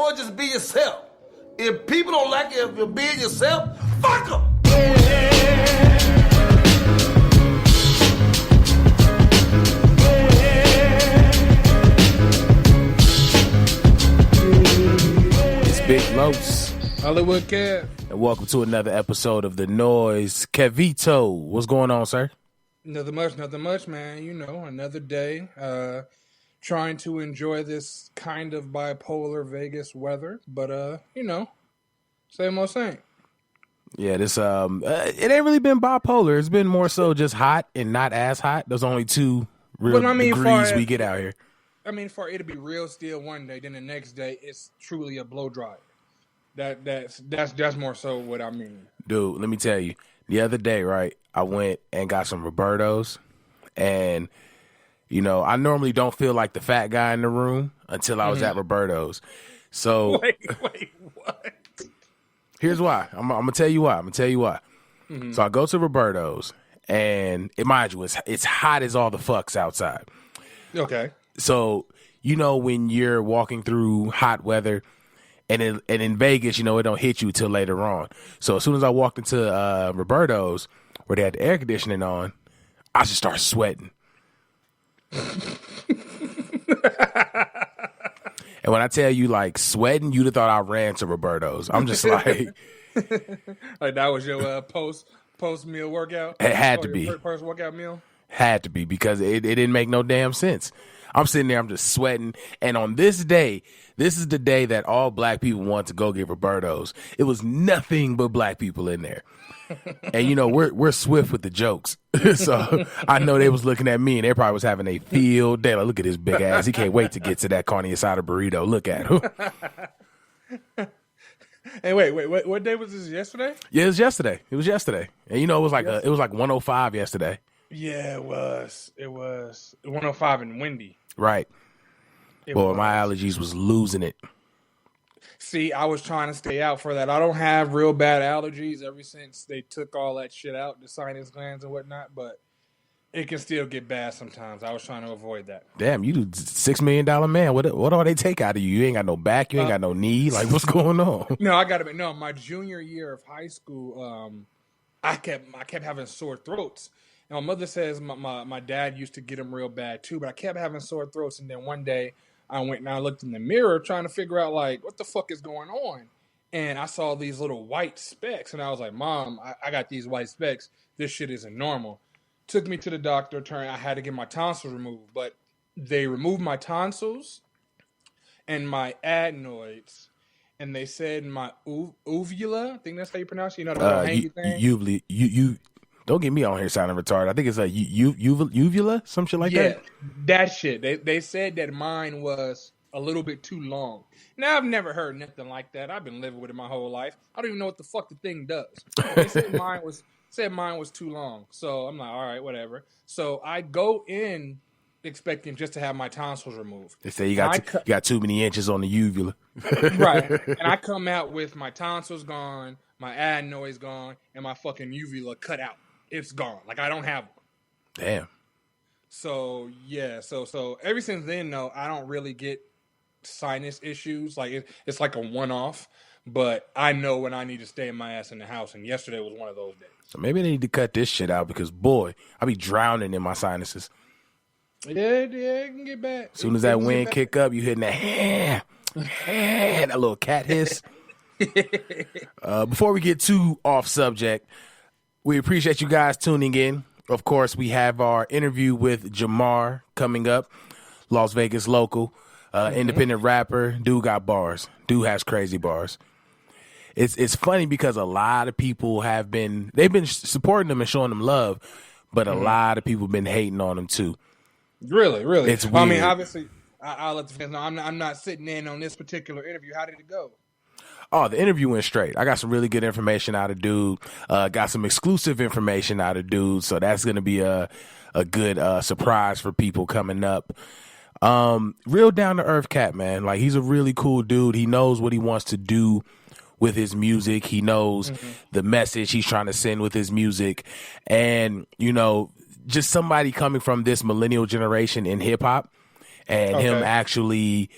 on, just be yourself. If people don't like it, if you're being yourself, fuck them. It's Big Los, Hollywood Kev, and welcome to another episode of the Noize. Kevito, what's going on, sir? Nothing much, man. You know, another day. Trying to enjoy this kind of bipolar Vegas weather, but you know, same old same. Yeah, this it ain't really been bipolar. It's been more so just hot and not as hot. There's only two real degrees we get out here. I mean, for it to be real still one day, then the next day it's truly a blow dryer. That's more so what I mean. Dude, let me tell you. The other day, right, I went and got some Robertos, and you know, I normally don't feel like the fat guy in the room until I was at Roberto's. So Wait, what? Here's why. I'm gonna tell you why. Mm-hmm. So I go to Roberto's, and mind you, it's hot as all the fucks outside. Okay. So you know when you're walking through hot weather, and in Vegas, you know it don't hit you till later on. So as soon as I walked into Roberto's, where they had the air conditioning on, I just start sweating. And when I tell you, like, sweating, you'd have thought I ran to Roberto's. I'm just like... Like that was your post-meal workout? It had to be. First workout meal? Had to be, because it didn't make no damn sense. I'm sitting there, I'm just sweating. And on this day, this is the day that all black people want to go get Roberto's. It was nothing but black people in there. And, you know, we're swift with the jokes. So I know they was looking at me, and they probably was having a field day. Like, look at his big ass. He can't wait to get to that carne asada burrito. Look at him. Hey, wait. What day was this? Yesterday? Yeah, it was yesterday. And, you know, it was like 105 yesterday. Yeah, it was. It was 105 and windy. Right. Boy, my allergies was losing it. See, I was trying to stay out for that. I don't have real bad allergies ever since they took all that shit out, the sinus glands and whatnot, but it can still get bad sometimes. I was trying to avoid that. Damn, you $6 million man. What all they take out of you? You ain't got no back. You ain't got no knee. Like, what's going on? No, my junior year of high school, I kept having sore throats. And my mother says my dad used to get them real bad too, but I kept having sore throats. And then one day I went and I looked in the mirror trying to figure out, like, what the fuck is going on? And I saw these little white specks. And I was like, Mom, I got these white specks. This shit isn't normal. Took me to the doctor. I had to get my tonsils removed. But they removed my tonsils and my adenoids. And they said my uvula, I think that's how you pronounce it. You know the little hanky thing? You don't get me on here sounding retarded. I think it's a uvula, some shit like that. Yeah, that shit. They said that mine was a little bit too long. Now, I've never heard nothing like that. I've been living with it my whole life. I don't even know what the fuck the thing does. They said mine was too long. So I'm like, all right, whatever. So I go in expecting just to have my tonsils removed. They say you got too many inches on the uvula. Right. And I come out with my tonsils gone, my adenoids gone, and my fucking uvula cut out. It's gone. Like, I don't have one. Damn. So, yeah. So ever since then, though, I don't really get sinus issues. Like, it's like a one-off. But I know when I need to stay my ass in the house. And yesterday was one of those days. So maybe they need to cut this shit out because, boy, I be drowning in my sinuses. Yeah, it can get bad. As soon as that wind kick up, you hitting that little cat hiss. Before we get too off subject, we appreciate you guys tuning in. Of course, we have our interview with Jamaar coming up, Las Vegas local, independent rapper. Dude got bars. Dude has crazy bars. It's funny because a lot of people they've been supporting him and showing him love, but a lot of people been hating on him too. Really? It's weird. I mean, obviously, I'll let the fans know. I'm not sitting in on this particular interview. How did it go? Oh, the interview went straight. I got some really good information out of dude. Got some exclusive information out of dude. So that's going to be a good surprise for people coming up. Real down to earth cat, man. Like, he's a really cool dude. He knows what he wants to do with his music. He knows the message he's trying to send with his music. And, you know, just somebody coming from this millennial generation in hip hop and him actually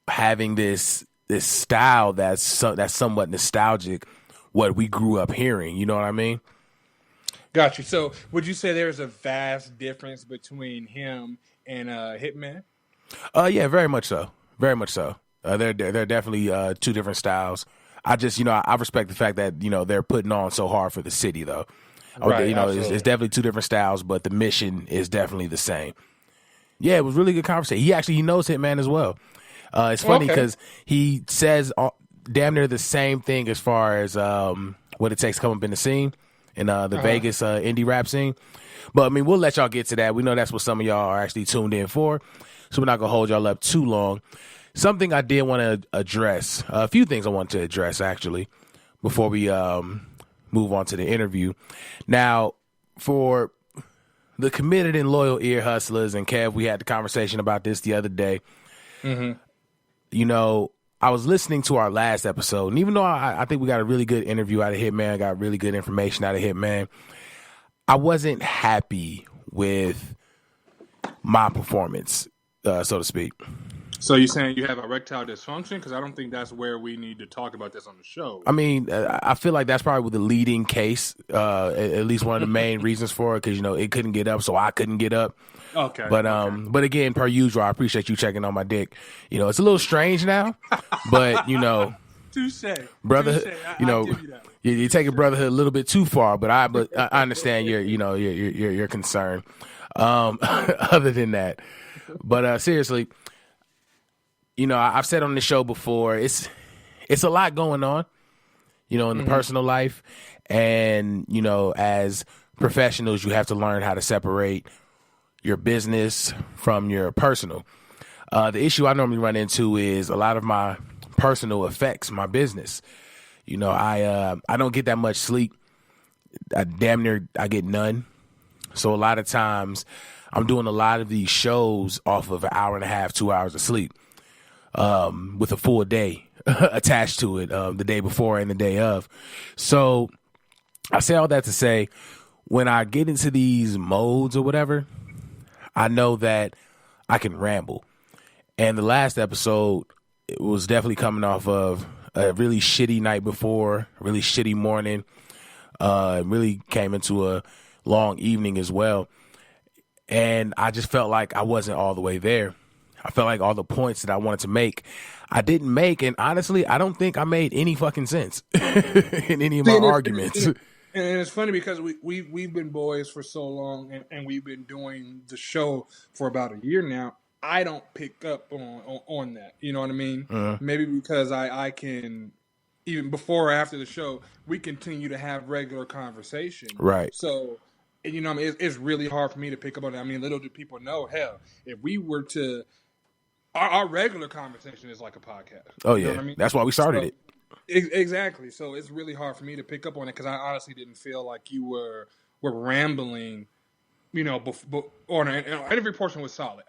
having this this style that's somewhat nostalgic, what we grew up hearing. You know what I mean? Got you. So would you say there's a vast difference between him and Hitman? Yeah, very much so. Very much so. They're definitely two different styles. I just, I respect the fact that, they're putting on so hard for the city, though. Right, it's definitely two different styles, but the mission is definitely the same. Yeah, it was really good conversation. He knows Hitman as well. It's funny because he says damn near the same thing as far as what it takes to come up in the scene in the Vegas indie rap scene. But, I mean, we'll let y'all get to that. We know that's what some of y'all are actually tuned in for, so we're not going to hold y'all up too long. Something I did want to address, a few things I want to address, actually, before we move on to the interview. Now, for the committed and loyal ear hustlers, and Kev, we had the conversation about this the other day. Mm-hmm. I was listening to our last episode, and even though I think we got a really good interview out of Hitman, got really good information out of Hitman, I wasn't happy with my performance, so to speak. So you're saying you have erectile dysfunction? Because I don't think that's where we need to talk about this on the show. I mean, I feel like that's probably the leading case, at least one of the main reasons for it, because, it couldn't get up, so I couldn't get up. Okay. But again, per usual, I appreciate you checking on my dick. It's a little strange now, but, Touche. Brotherhood, you take a brotherhood a little bit too far, but I understand your concern. Other than that, but seriously, I've said on the show before, it's a lot going on, in the personal life, and as professionals, you have to learn how to separate your business from your personal. The issue I normally run into is a lot of my personal affects my business. I don't get that much sleep. I get none. So a lot of times I'm doing a lot of these shows off of an hour and a half, 2 hours of sleep, with a full day attached to it, the day before and the day of. So I say all that to say, when I get into these modes or whatever, I know that I can ramble. And the last episode, it was definitely coming off of a really shitty night before, a really shitty morning. It really came into a long evening as well. And I just felt like I wasn't all the way there. I felt like all the points that I wanted to make, I didn't make. And honestly, I don't think I made any fucking sense in any of my arguments. And it's funny because we've been boys for so long, and we've been doing the show for about a year now. I don't pick up on that. You know what I mean? Maybe because I can, even before or after the show, we continue to have regular conversation. Right. So, it's really hard for me to pick up on that. I mean, little do people know, hell, if we were to, our regular conversation is like a podcast. Oh, yeah. What I mean? That's why we started it. Exactly. So it's really hard for me to pick up on it because I honestly didn't feel like you were rambling, every portion was solid.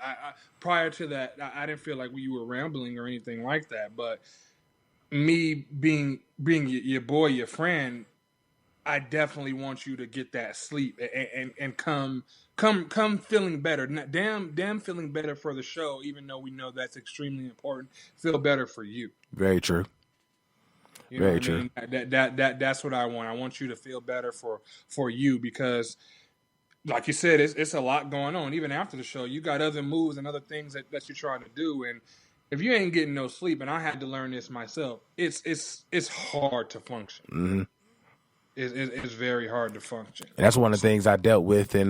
Prior to that, I didn't feel like you were rambling or anything like that. But me being your boy, your friend, I definitely want you to get that sleep and come feeling better. Damn feeling better for the show, even though we know that's extremely important. Feel better for you. Very true. Very true. I mean? That's what I want. I want you to feel better for you because, like you said, it's a lot going on. Even after the show, you got other moves and other things that you're trying to do. And if you ain't getting no sleep, and I had to learn this myself, it's hard to function. Mm-hmm. It's very hard to function. And that's one of the things I dealt with in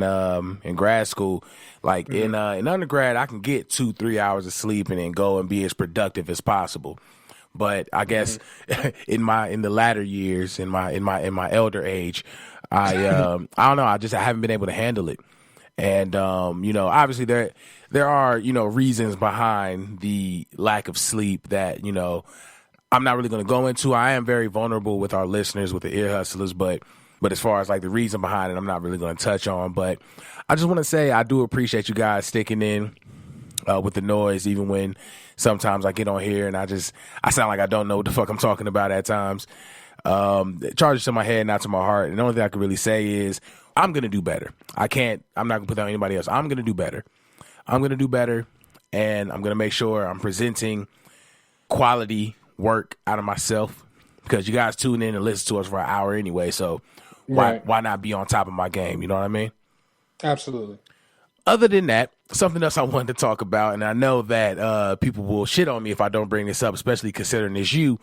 grad school. Like in undergrad, I can get 2-3 hours of sleep and then go and be as productive as possible. But I guess in the latter years, in my elder age, I don't know. I haven't been able to handle it. And obviously there are reasons behind the lack of sleep that I'm not really going to go into. I am very vulnerable with our listeners, with the ear hustlers, but as far as like the reason behind it, I'm not really going to touch on. But I just want to say I do appreciate you guys sticking in with the noise, even when sometimes I get on here and I sound like I don't know what the fuck I'm talking about at times. Charges to my head, not to my heart. And the only thing I can really say is I'm going to do better. I'm not going to put that on anybody else. I'm going to do better. And I'm going to make sure I'm presenting quality work out of myself because you guys tune in and listen to us for an hour anyway. So why not be on top of my game? You know what I mean? Absolutely. Other than that, something else I wanted to talk about, and I know that people will shit on me if I don't bring this up, especially considering it's you.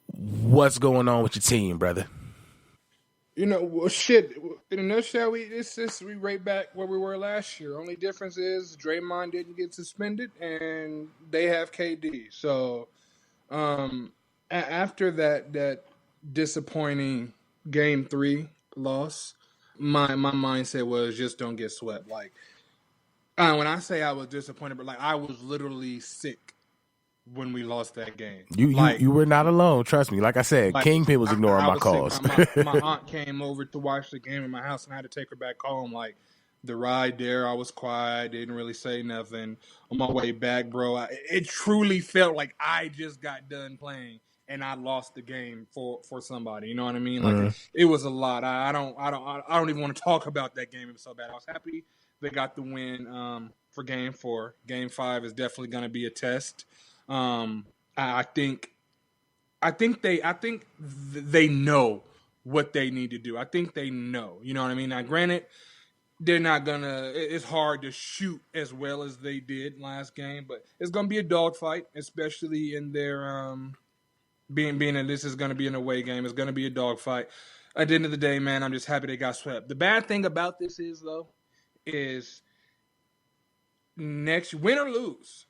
What's going on with your team, brother? You know, well, shit. In a nutshell, we right back where we were last year. Only difference is Draymond didn't get suspended, and they have KD. So, after that disappointing Game 3 loss, my mindset was just don't get swept. Like, when I say I was disappointed, but like I was literally sick when we lost that game. You were not alone. Trust me. Like I said, Kingpin was ignoring my calls. My aunt came over to watch the game in my house, and I had to take her back home. Like, the ride there, I was quiet, didn't really say nothing. On my way back, bro, it truly felt like I just got done playing and I lost the game for somebody. You know what I mean? Like, it was a lot. I don't even want to talk about that game. It was so bad. I was happy they got the win for Game 4. Game 5 is definitely going to be a test. I think they know what they need to do. I think they know. You know what I mean? Now, granted, they're not gonna. It's hard to shoot as well as they did last game, but it's gonna be a dogfight, especially in their being that this is gonna be an away game. It's gonna be a dogfight. At the end of the day, man, I'm just happy they got swept. The bad thing about this is next win or lose,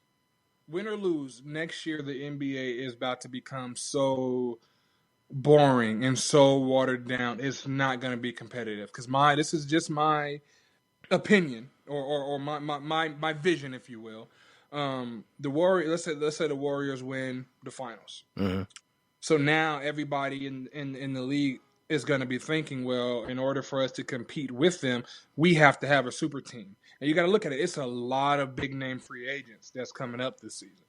next year the NBA is about to become so boring and so watered down. It's not going to be competitive because this is just my opinion or my vision, if you will. The Warriors. Let's say the Warriors win the finals. Mm-hmm. So now everybody in the league is going to be thinking, well, in order for us to compete with them, we have to have a super team. And you got to look at it. It's a lot of big name free agents that's coming up this season.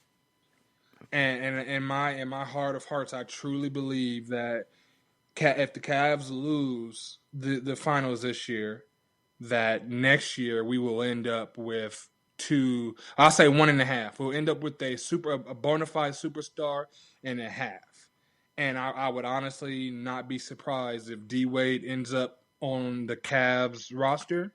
And in my heart of hearts, I truly believe that if the Cavs lose the finals this year, that next year we will end up with I'll say 1.5. We'll end up with a bona fide superstar and a half. And I would honestly not be surprised if D-Wade ends up on the Cavs roster.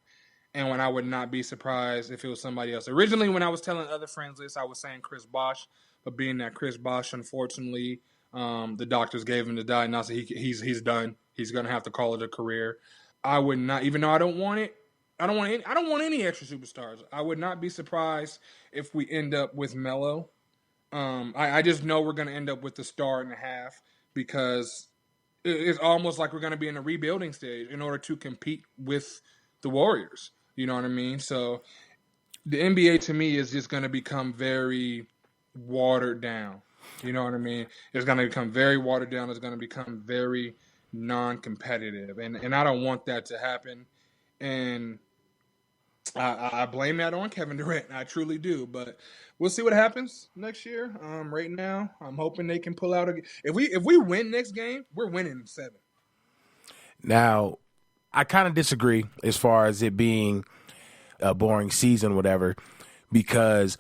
And I would not be surprised if it was somebody else. Originally, when I was telling other friends this, I was saying Chris Bosh. But being that Chris Bosh, unfortunately, the doctors gave him the diagnosis. He's done. He's going to have to call it a career. I would not, even though I don't want it. I don't want any extra superstars. I would not be surprised if we end up with Melo. I just know we're going to end up with the star and a half because it's almost like we're going to be in a rebuilding stage in order to compete with the Warriors. You know what I mean? So the NBA to me is just going to become very watered down. You know what I mean? It's going to become very watered down. It's going to become very non-competitive. And I don't want that to happen. And I blame that on Kevin Durant. I truly do. But we'll see what happens next year. Right now, I'm hoping they can pull out if we win next game, we're winning 7. Now, I kind of disagree as far as it being a boring season, whatever, because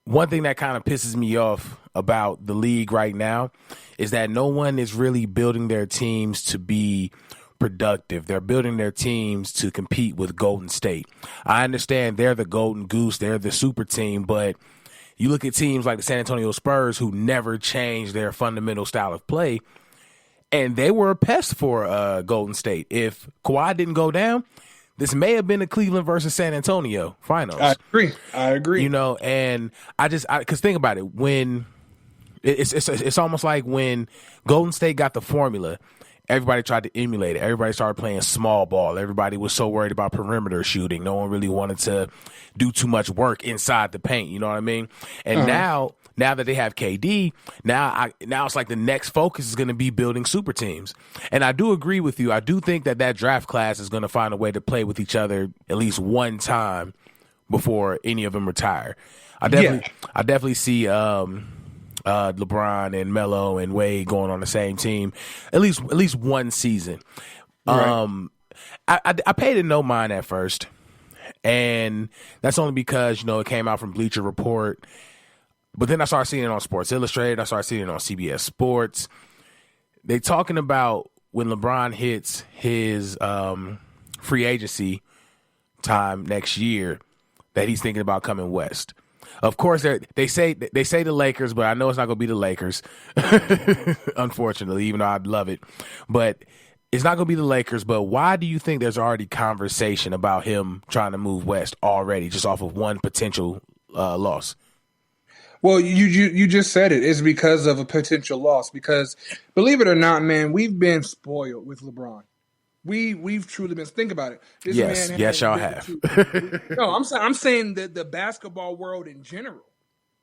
one thing that kind of pisses me off about the league right now is that no one is really building their teams to be productive. They're building their teams to compete with Golden State. I understand they're the golden goose. They're the super team, but you look at teams like the San Antonio Spurs who never changed their fundamental style of play, and they were a pest for Golden State. If Kawhi didn't go down, this may have been a Cleveland versus San Antonio finals. I agree. You know, and because think about it, when it's almost like when Golden State got the formula, everybody tried to emulate it. Everybody started playing small ball. Everybody was so worried about perimeter shooting. No one really wanted to do too much work inside the paint. You know what I mean? And now that they have KD, now it's like the next focus is going to be building super teams. And I do agree with you. I do think that draft class is going to find a way to play with each other at least one time before any of them retire. I definitely see LeBron and Melo and Wade going on the same team at least one season. Right. I paid it no mind at first, and that's only because it came out from Bleacher Report. But then I started seeing it on Sports Illustrated. I started seeing it on CBS Sports. They talking about when LeBron hits his free agency time next year that he's thinking about coming west. Of course, they say the Lakers, but I know it's not going to be the Lakers, unfortunately, even though I'd love it. But it's not going to be the Lakers. But why do you think there's already conversation about him trying to move west already, just off of one potential loss? Well, you just said it. It's because of a potential loss. Because believe it or not, man, we've been spoiled with LeBron. We've truly been. Think about it. This Yes, y'all have. No, I'm saying that the basketball world in general,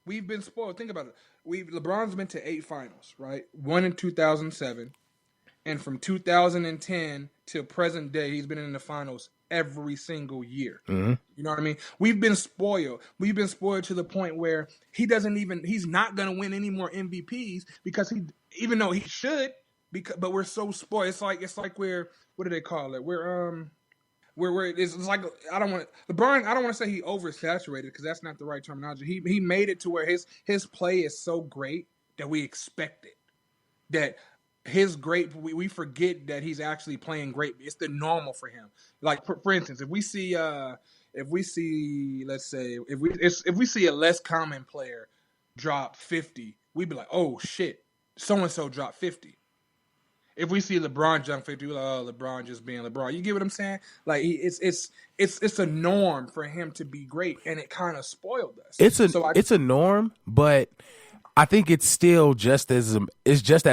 we've been spoiled. Think about it. LeBron's been to 8 finals, right? 1 in 2007, and from 2010 till present day, he's been in the finals every single year. Mm-hmm. You know what I mean? We've been spoiled. We've been spoiled to the point where he's not going to win any more MVPs because even though he should, but we're so spoiled. It's like we're, what do they call it? It's like, I don't want to say he oversaturated because that's not the right terminology. He made it to where his play is so great that we expect it. That we forget that he's actually playing great. It's the normal for him. Like for instance, if we see a less common player drop 50, we'd be like, oh shit, so and so dropped 50. If we see LeBron jump 50, we're like, oh, LeBron just being LeBron. You get what I'm saying? Like it's a norm for him to be great, and it kind of spoiled us. It's a norm, but I think it's still just as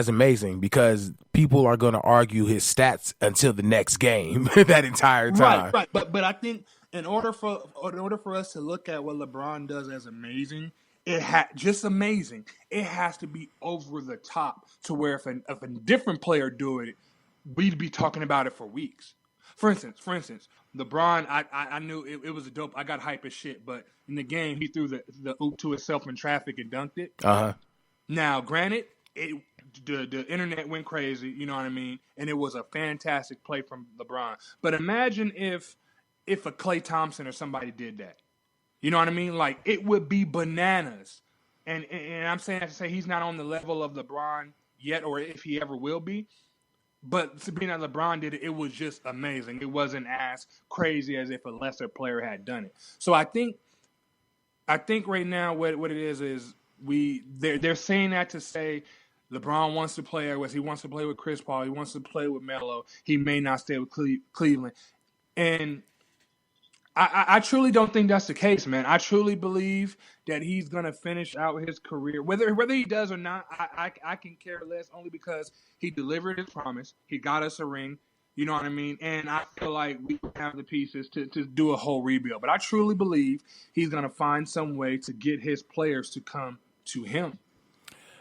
amazing because people are going to argue his stats until the next game that entire time. Right. But I think in order for us to look at what LeBron does as amazing, it has to be over the top to where if a different player do it, we'd be talking about it for weeks. For instance, LeBron, I knew it was a dope. I got hype as shit, but in the game, he threw the oop to himself in traffic and dunked it. Uh-huh. Now, granted, the internet went crazy, you know what I mean? And it was a fantastic play from LeBron. But imagine if a Klay Thompson or somebody did that. You know what I mean? Like, it would be bananas. And I'm saying that to say he's not on the level of LeBron yet, or if he ever will be. But being that LeBron did it, it was just amazing. It wasn't as crazy as if a lesser player had done it. So I think right now what it is they're saying that to say LeBron wants to play he wants to play with Chris Paul, he wants to play with Melo, he may not stay with Cleveland. And I truly don't think that's the case, man. I truly believe that he's gonna finish out his career, whether he does or not. I can care less, only because he delivered his promise. He got us a ring. You know what I mean? And I feel like we have the pieces to do a whole rebuild. But I truly believe he's gonna find some way to get his players to come to him.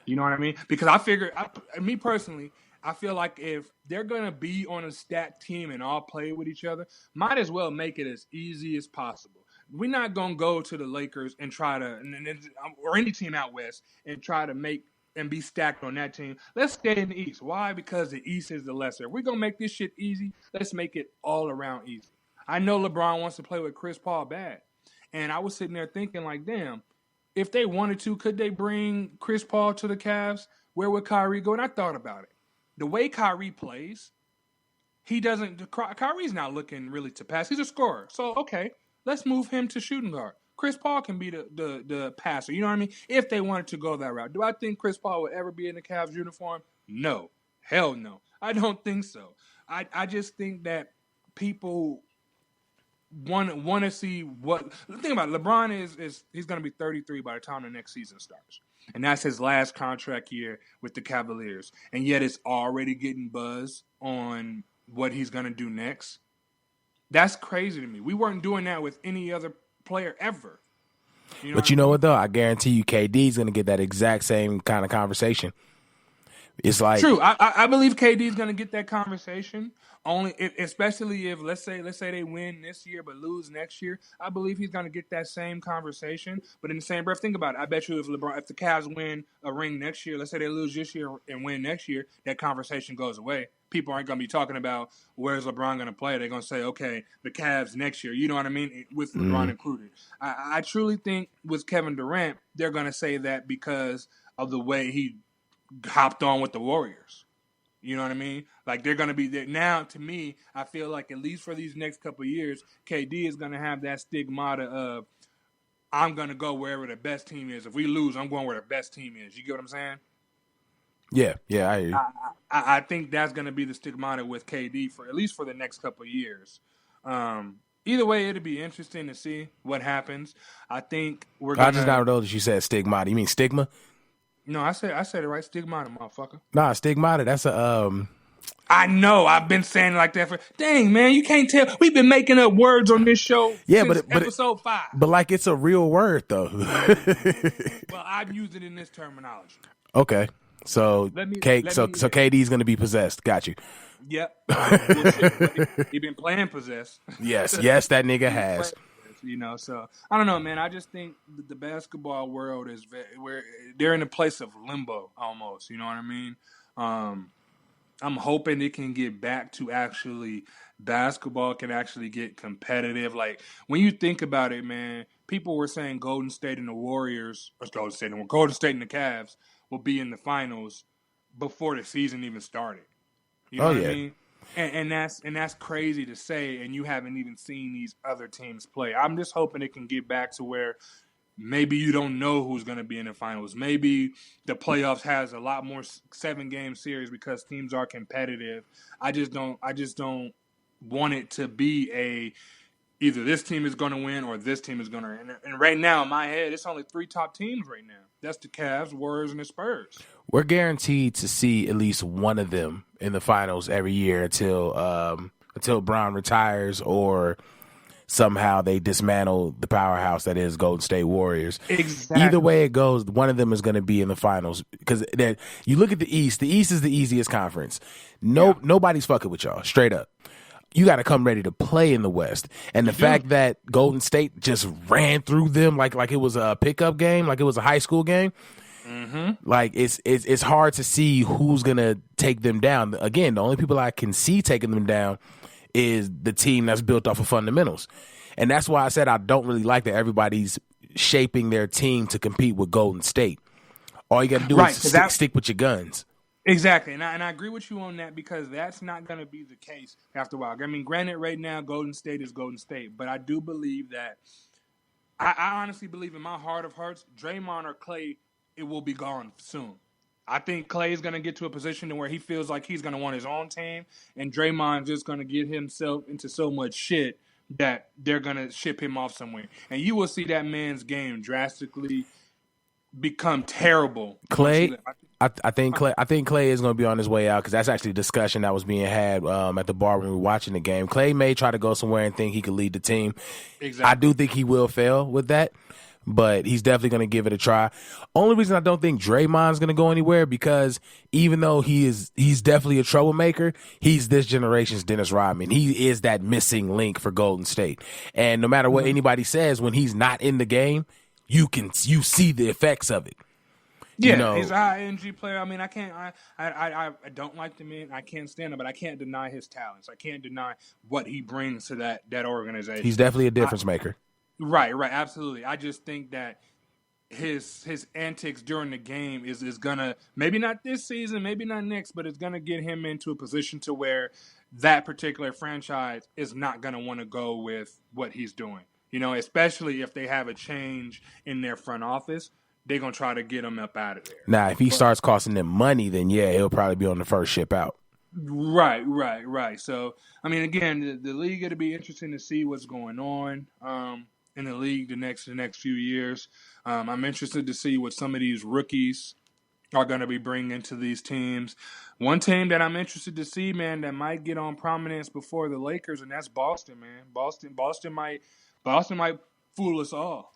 You know what I mean? Because me personally, I feel like if they're going to be on a stacked team and all play with each other, might as well make it as easy as possible. We're not going to go to the Lakers and try to, or any team out west, and try to make and be stacked on that team. Let's stay in the East. Why? Because the East is the lesser. If we're going to make this shit easy, let's make it all around easy. I know LeBron wants to play with Chris Paul bad. And I was sitting there thinking like, damn, if they wanted to, could they bring Chris Paul to the Cavs? Where would Kyrie go? And I thought about it. The way Kyrie plays, Kyrie's not looking really to pass. He's a scorer. So, okay, let's move him to shooting guard. Chris Paul can be the passer. You know what I mean? If they wanted to go that route. Do I think Chris Paul would ever be in the Cavs uniform? No. Hell no. I don't think so. I just think that people want to see what – the thing about it, LeBron is he's going to be 33 by the time the next season starts. And that's his last contract year with the Cavaliers. And yet it's already getting buzz on what he's going to do next. That's crazy to me. We weren't doing that with any other player ever. But you know what, though? I guarantee you KD's going to get that exact same kind of conversation. It's like True. I believe KD is going to get that conversation. Especially if let's say they win this year but lose next year. I believe he's going to get that same conversation. But in the same breath, think about it. I bet you if the Cavs win a ring next year, let's say they lose this year and win next year, that conversation goes away. People aren't going to be talking about where's LeBron going to play. They're going to say, okay, the Cavs next year. You know what I mean? With LeBron included. I truly think with Kevin Durant, they're going to say that because of the way he hopped on with the Warriors. You know what I mean? Like they're going to be there now. To me, I feel like at least for these next couple of years, KD is going to have that stigmata of I'm going to go wherever the best team is. If we lose, I'm going where the best team is. You get what I'm saying? yeah, I hear you. I think that's going to be the stigmata with KD for at least for the next couple of years. Either way, it'll be interesting to see what happens. I think we're going to. I just now noticed you said stigmata. You mean stigma? No, I said it right. Stigmata, motherfucker. Nah, stigmata. That's a I know. I've been saying it like that for. Dang, man, you can't tell. We've been making up words on this show. Yeah, since but episode 5. But like it's a real word though. Well, I've used it in this terminology. Okay, so so KD's gonna be possessed. Got you. Yep. He been playing possessed. Yes, that nigga has. You know, so I don't know, man. I just think the basketball world is where they're in a place of limbo almost. You know what I mean? I'm hoping it can get back to actually basketball can actually get competitive. Like when you think about it, man, people were saying Golden State and the Warriors, or Golden State and the Cavs will be in the finals before the season even started. You know what I mean? And that's crazy to say, and you haven't even seen these other teams play. I'm just hoping it can get back to where maybe you don't know who's going to be in the finals. Maybe the playoffs has a lot more 7-game series because teams are competitive. I just don't want it to be either this team is going to win or this team is going to win. And right now, in my head, it's only 3 top teams right now. That's the Cavs, Warriors, and the Spurs. We're guaranteed to see at least one of them in the finals every year until Brown retires or somehow they dismantle the powerhouse that is Golden State Warriors. Exactly. Either way it goes, one of them is going to be in the finals because you look at the East. The East is the easiest conference. Nobody's fucking with y'all, straight up. You got to come ready to play in the West. And the fact that Golden State just ran through them like it was a pickup game, like it was a high school game. Mm-hmm. Like it's hard to see who's gonna take them down. Again, the only people I can see taking them down is the team that's built off of fundamentals, and that's why I said I don't really like that everybody's shaping their team to compete with Golden State. All you got to do is stick with your guns. Exactly, and I agree with you on that because that's not going to be the case after a while. I mean, granted, right now Golden State is Golden State, but I do believe that I honestly believe in my heart of hearts, Draymond or Klay, it will be gone soon. I think Klay is going to get to a position to where he feels like he's going to want his own team, and Draymond's just going to get himself into so much shit that they're going to ship him off somewhere. And you will see that man's game drastically become terrible. Klay, I think Klay is going to be on his way out because that's actually a discussion that was being had at the bar when we were watching the game. Klay may try to go somewhere and think he could lead the team. Exactly. I do think he will fail with that, but he's definitely going to give it a try. Only reason I don't think Draymond's going to go anywhere because even though he's definitely a troublemaker, he's this generation's Dennis Rodman. He is that missing link for Golden State. And no matter what anybody says, when he's not in the game, you see the effects of it. Yeah, he's a high-energy player. I mean, I don't like the man. I can't stand him, but I can't deny his talents. I can't deny what he brings to that organization. He's definitely a difference maker. Right, absolutely. I just think that his antics during the game is gonna, maybe not this season, maybe not next, but it's gonna get him into a position to where that particular franchise is not gonna want to go with what he's doing. You know, especially if they have a change in their front office, they're gonna try to get him up out of there. Now, if he starts costing them money, then yeah, he'll probably be on the first ship out. Right. So, I mean, again, the league it'll be interesting to see what's going on in the league the next few years. I'm interested to see what some of these rookies are going to be bringing to these teams. One team that I'm interested to see, man, that might get on prominence before the Lakers, and that's Boston, man. Boston might fool us all.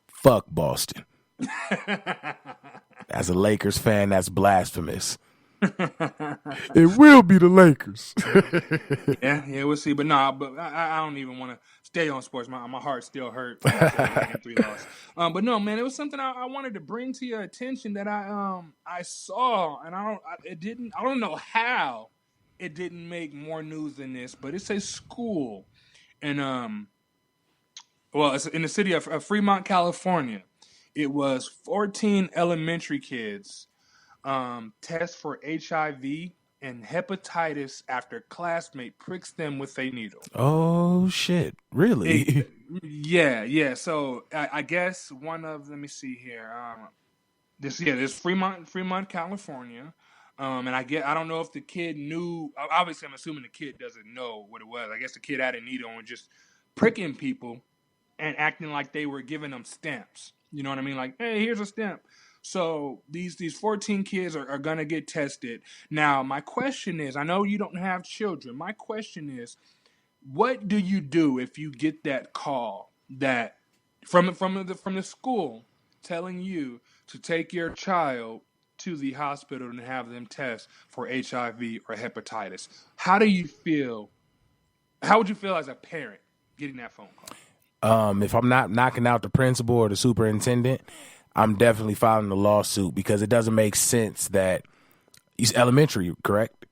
Fuck Boston. As a Lakers fan, that's blasphemous. It will be the Lakers. Yeah, we'll see. But I don't even want to stay on sports. My heart still hurt after the Game 3 loss. But no, man, it was something I wanted to bring to your attention that I saw, and I don't know how it didn't make more news than this, but it's a school, and it's in the city of Fremont, California. It was 14 elementary kids test for HIV and hepatitis after classmate pricks them with a needle. Oh shit! Really? Yeah. So I guess let me see here. This Fremont, California. And I don't know if the kid knew. Obviously, I'm assuming the kid doesn't know what it was. I guess the kid had a needle and just pricking people and acting like they were giving them stamps. You know what I mean? Like, hey, here's a stamp. So these 14 kids are going to get tested. Now, my question is, I know you don't have children. My question is, what do you do if you get that call that from the school telling you to take your child to the hospital and have them test for HIV or hepatitis? How do you feel? How would you feel as a parent getting that phone call? If I'm not knocking out the principal or the superintendent, I'm definitely filing the lawsuit because it doesn't make sense that he's elementary, correct?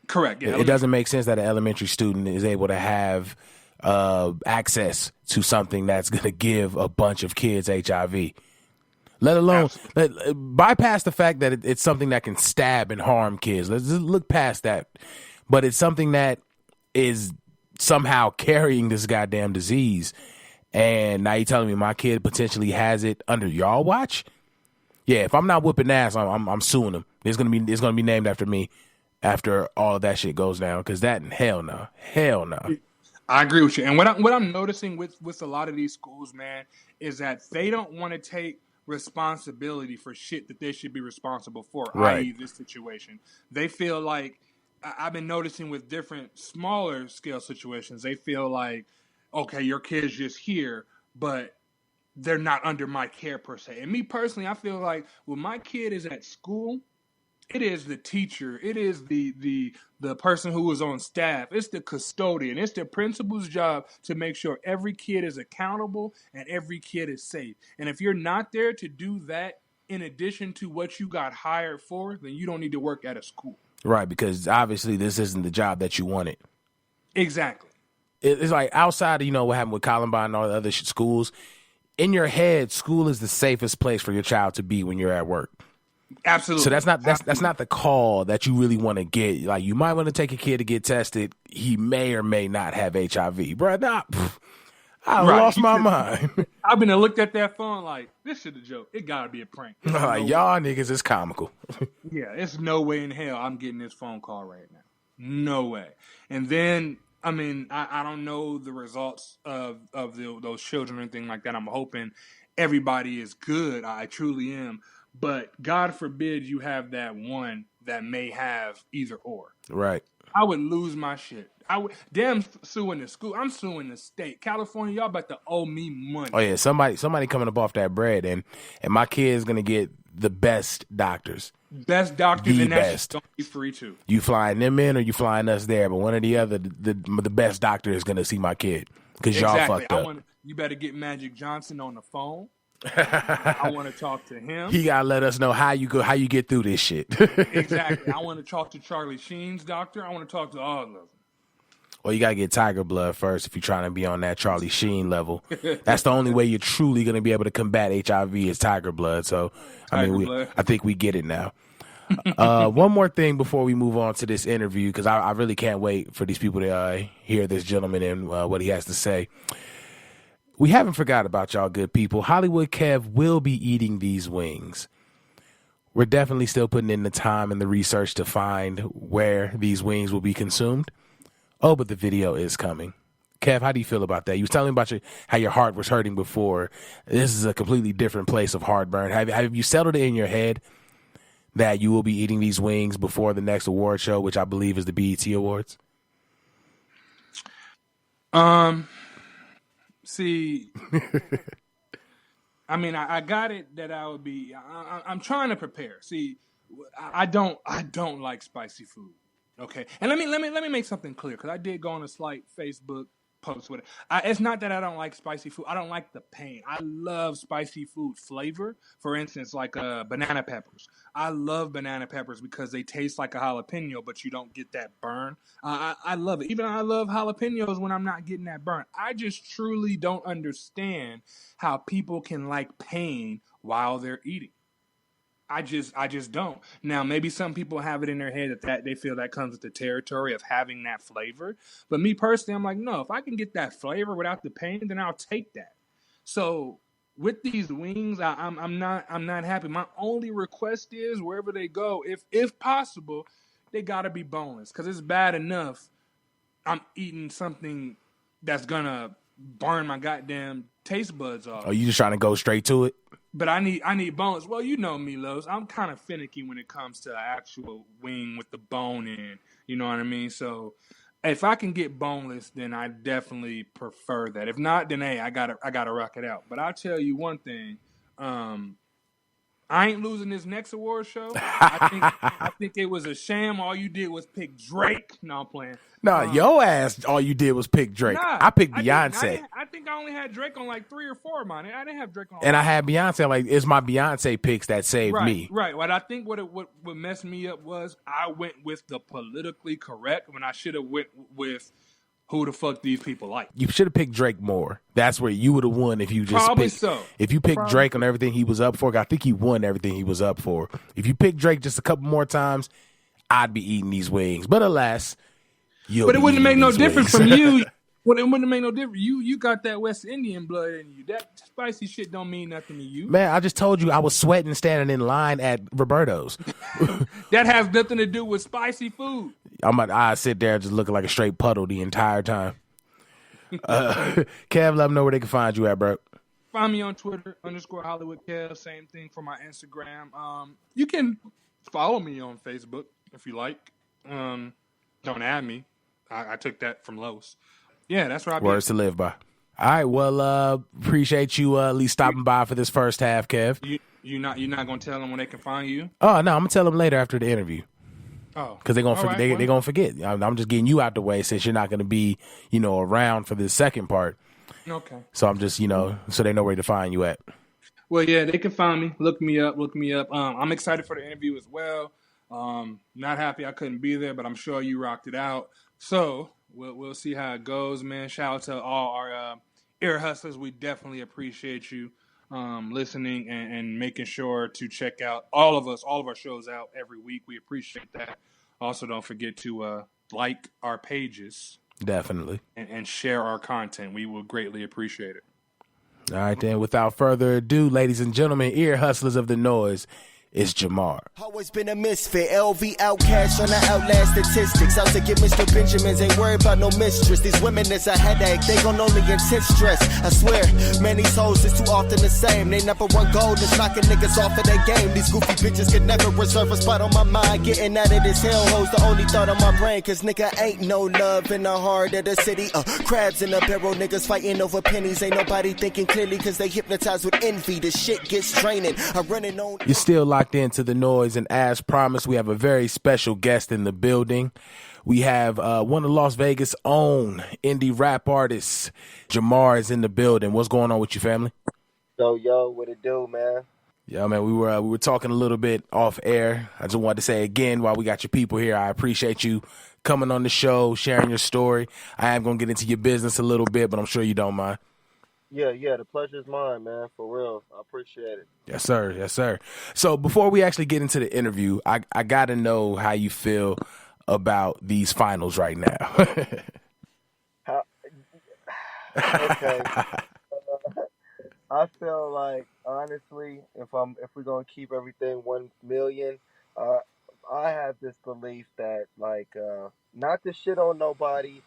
Correct. Yeah, it doesn't make sense that an elementary student is able to have access to something that's going to give a bunch of kids HIV. Let alone bypass the fact that it's something that can stab and harm kids. Let's just look past that. But it's something that is somehow carrying this goddamn disease. And now you're telling me my kid potentially has it under y'all watch? Yeah, if I'm not whooping ass, I'm suing him. It's gonna be named after me after all of that shit goes down. Because hell no. I agree with you. And what I'm noticing with a lot of these schools, man, is that they don't want to take responsibility for shit that they should be responsible for, right. i.e. this situation. They feel like, I've been noticing with different smaller scale situations, they feel like, okay, your kid's just here, but they're not under my care per se. And me personally, I feel like when my kid is at school, it is the teacher, it is the person who is on staff, it's the custodian, it's the principal's job to make sure every kid is accountable and every kid is safe. And if you're not there to do that in addition to what you got hired for, then you don't need to work at a school. Right, because obviously this isn't the job that you wanted. Exactly. It's like outside of, what happened with Columbine and all the other schools, in your head, school is the safest place for your child to be when you're at work. Absolutely. So that's not the call that you really want to get. Like, you might want to take a kid to get tested. He may or may not have HIV. Bro, I lost my mind. I've been looked at that phone like, this shit a joke. It gotta be a prank. Y'all niggas is comical. Yeah, it's no way in hell I'm getting this phone call right now. No way. And then, I don't know the results of those children or anything like that. I'm hoping everybody is good. I truly am. But God forbid you have that one that may have either or. Right. I would lose my shit. Damn suing the school. I'm suing the state. California, y'all about to owe me money. Oh yeah, somebody coming up off that bread, and my kid's gonna get the best doctors. Best doctors, and that's gonna be free too. You flying them in or you flying us there, but one or the other, the best doctor is gonna see my kid because y'all fucked up. You better get Magic Johnson on the phone. I want to talk to him. He gotta let us know how you get through this shit. Exactly. I want to talk to Charlie Sheen's doctor. I want to talk to all of them. Well, you gotta get Tiger Blood first if you're trying to be on that Charlie Sheen level. That's the only way you're truly gonna be able to combat HIV is Tiger Blood. So, I think we get it now. One more thing before we move on to this interview, because I really can't wait for these people to hear this gentleman and what he has to say. We haven't forgot about y'all good people. Hollywood Kev will be eating these wings. We're definitely still putting in the time and the research to find where these wings will be consumed. Oh, but the video is coming. Kev, how do you feel about that? You was telling me about how your heart was hurting before. This is a completely different place of heartburn. Have you settled it in your head that you will be eating these wings before the next award show, which I believe is the BET Awards? See, I mean, I got it that I would be. I'm trying to prepare. See, I don't like spicy food. Okay, and let me make something clear because I did go on a slight Facebook post with it. It's not that I don't like spicy food. I don't like the pain. I love spicy food flavor. For instance, like banana peppers. I love banana peppers because they taste like a jalapeno, but you don't get that burn. I love it. Even I love jalapenos when I'm not getting that burn. I just truly don't understand how people can like pain while they're eating. I just don't. Now, maybe some people have it in their head that they feel that comes with the territory of having that flavor. But me personally, I'm like, no, if I can get that flavor without the pain, then I'll take that. So with these wings, I'm not happy. My only request is wherever they go, if possible, they gotta be boneless. Cause it's bad enough I'm eating something that's gonna burn my goddamn taste buds off. Oh, you just trying to go straight to it? But I need bones. Well, you know me, Los. I'm kind of finicky when it comes to actual wing with the bone in. You know what I mean? So if I can get boneless, then I definitely prefer that. If not, then hey, I gotta rock it out. But I'll tell you one thing. I ain't losing this next award show. I think it was a sham. All you did was pick Drake. No, I'm playing. No, your ass, all you did was pick Drake. Nah, I picked Beyonce. I think I only had Drake on like 3 or 4 of mine. I didn't have Drake on. And I had Beyonce. Like, it's my Beyonce picks that saved me. Right. What I think what messed me up was I went with the politically correct when I should have went with who the fuck these people like. You should have picked Drake more. That's where you would have won if you just Probably picked, so. If you picked Drake on everything he was up for. I think he won everything he was up for. If you picked Drake just a couple more times, I'd be eating these wings. But alas, but it wouldn't make no difference from you. Well, it wouldn't make no difference. You got that West Indian blood in you. That spicy shit don't mean nothing to you. Man, I just told you I was sweating standing in line at Roberto's. That has nothing to do with spicy food. I sit there just looking like a straight puddle the entire time. Kev, let them know where they can find you at, bro. Find me on Twitter, _Hollywood Kev. Same thing for my Instagram. You can follow me on Facebook if you like. Don't add me. I took that from Los. Yeah, that's where I be. Words to live by. All right, well, appreciate you at least stopping by for this first half, Kev. You're not gonna tell them where they can find you? Oh no, I'm gonna tell them later after the interview. Oh, because they're gonna forget. I'm just getting you out the way since you're not gonna be, around for the second part. Okay. So I'm just, so they know where to find you at. Well, yeah, they can find me. Look me up. I'm excited for the interview as well. Not happy I couldn't be there, but I'm sure you rocked it out. So we'll see how it goes, man. Shout out to all our ear hustlers. We definitely appreciate you listening and making sure to check out all of our shows out every week. We appreciate that. Also, don't forget to like our pages. Definitely. And share our content. We will greatly appreciate it. All right, then. Without further ado, ladies and gentlemen, ear hustlers of the Noize, it's Jamaar. Always been a misfit, LV outcast on the outlast statistics. Out to get Mr. Benjamins, ain't worried about no mistress. These women is a headache, they gon' only intense stress. I swear, man, these hoes is too often the same. They number one goal is knocking niggas off of their game. These goofy bitches can never reserve a spot on my mind. Getting out of this hell hoes the only thought on my brain. Cause nigga ain't no love in the heart of the city. Crabs in a barrel, niggas fighting over pennies. Ain't nobody thinking clearly cause they hypnotized with envy. This shit gets draining. I'm running on. You're still locked into the Noize, and as promised, we have a very special guest in the building. We have one of Las Vegas' own indie rap artists. Jamaar is in the building. What's going on with you, family? Yo, what it do, man? Yeah, man, we were talking a little bit off air. I just wanted to say again, while we got your people here, I appreciate you coming on the show, sharing your story. I am going to get into your business a little bit, but I'm sure you don't mind. Yeah, the pleasure's mine, man, for real. I appreciate it. Yes, sir. So before we actually get into the interview, I got to know how you feel about these finals right now. Okay. I feel like, honestly, if we're going to keep everything 1 million, I have this belief that, not to shit on nobody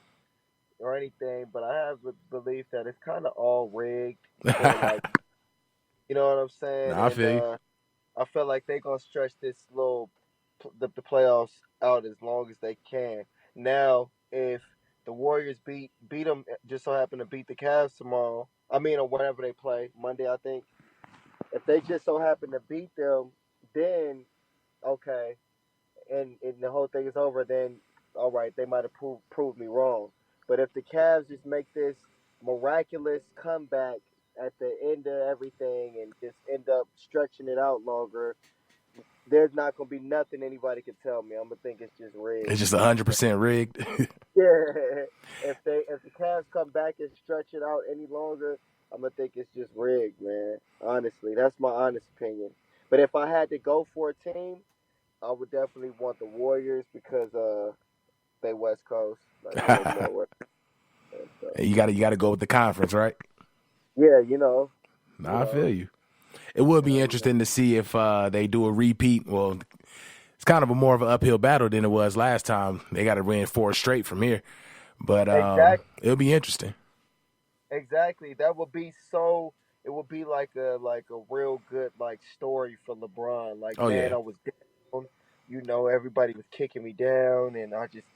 or anything, but I have a belief that it's kind of all rigged. So, you know what I'm saying? Nah, I feel I feel like they're going to stretch this the playoffs out as long as they can. Now, if the Warriors beat them, just so happen to beat the Cavs tomorrow, or whenever they play, Monday, I think, If they just so happen to beat them, then okay, and the whole thing is over, then all right, they might have proved me wrong. But if the Cavs just make this miraculous comeback at the end of everything and just end up stretching it out longer, there's not gonna be nothing anybody can tell me. I'm gonna think it's just rigged. It's just 100% rigged. Yeah. If the Cavs come back and stretch it out any longer, I'm gonna think it's just rigged, man. Honestly, that's my honest opinion. But if I had to go for a team, I would definitely want the Warriors because they West Coast. Like, so. You got to go with the conference, right? Yeah, I feel you. It would be interesting to see if they do a repeat. Well, it's kind of a more of an uphill battle than it was last time. They got to win 4 straight from here, but exactly. It'll be interesting. Exactly. That would be so. It would be like a real good like story for LeBron. Like, man, I was down. Everybody was kicking me down, and I just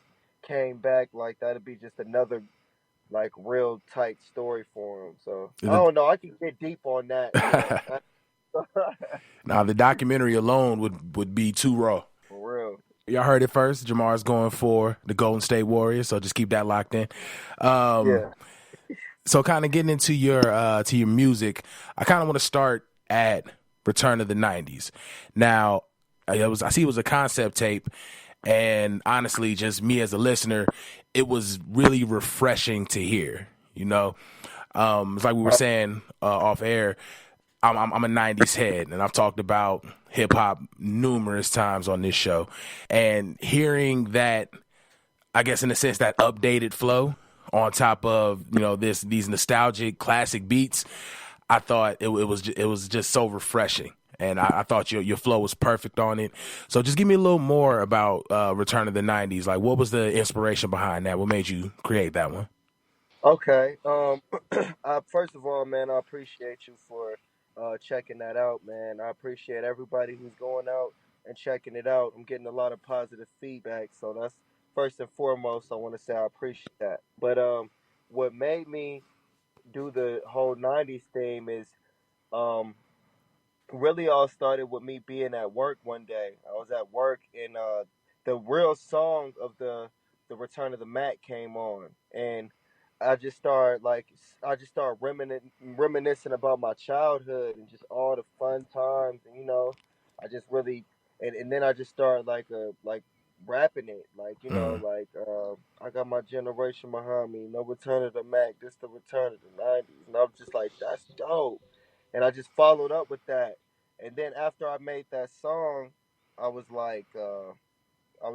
came back. Like, that'd be just another like real tight story for him. So I don't know. I can get deep on that. Now the documentary alone would be too raw. For real. Y'all heard it first. Jamar's going for the Golden State Warriors, so just keep that locked in. So kind of getting into your music, I kind of want to start at Return of the 90s. Now, I see it was a concept tape, and honestly, just me as a listener, it was really refreshing to hear. It's like we were saying off air. I'm a 90s head, and I've talked about hip hop numerous times on this show, and hearing that, I guess in a sense, that updated flow on top of these nostalgic classic beats, I thought it was just so refreshing, and I thought your flow was perfect on it. So just give me a little more about Return of the 90s. Like, what was the inspiration behind that? What made you create that one? Okay. First of all, man, I appreciate you for checking that out, man. I appreciate everybody who's going out and checking it out. I'm getting a lot of positive feedback, so that's first and foremost. I want to say I appreciate that. But what made me do the whole 90s theme is really all started with me being at work one day. I was at work, and the real song of the Return of the Mac came on, and I just started reminiscing about my childhood and just all the fun times, and I just really and then I just started like rapping it, I got my generation behind me, no Return of the Mac, this the Return of the 90s, and I was just like, that's dope, and I just followed up with that, and then after I made that song, I was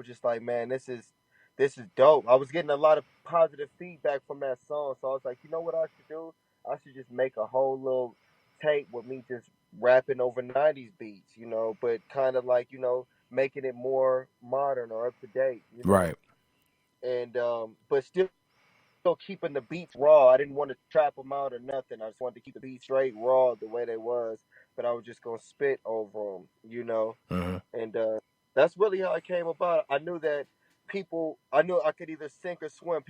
just like, man, this is dope. I was getting a lot of positive feedback from that song, so I was like, you know what I should do? I should just make a whole little tape with me just rapping over 90s beats, but kind of like, making it more modern or up to date. Right. And, but still keeping the beats raw. I didn't want to trap them out or nothing. I just wanted to keep the beats straight, raw, the way they was, but I was just going to spit over them, Mm-hmm. And that's really how it came about. I knew that I knew I could either sink or swim.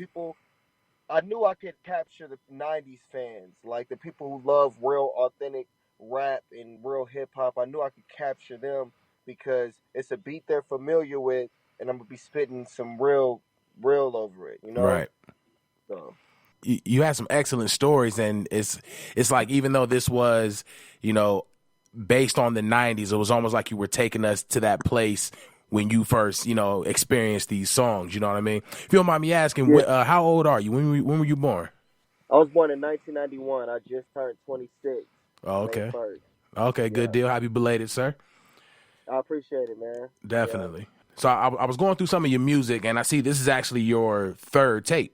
I knew I could capture the 90s fans, like the people who love real authentic rap and real hip hop. I knew I could capture them because it's a beat they're familiar with, and I'm gonna be spitting some real over it, Right. So you had some excellent stories, and it's like, even though this was, based on the 90s, it was almost like you were taking us to that place when you first, experienced these songs. You know what I mean? If you don't mind me asking, how old are you? When were you born? I was born in 1991. I just turned 26. Oh, okay. May 1st. Okay, good deal. Happy belated, sir. I appreciate it, man. Definitely. Yeah. So I was going through some of your music, and I see this is actually your third tape.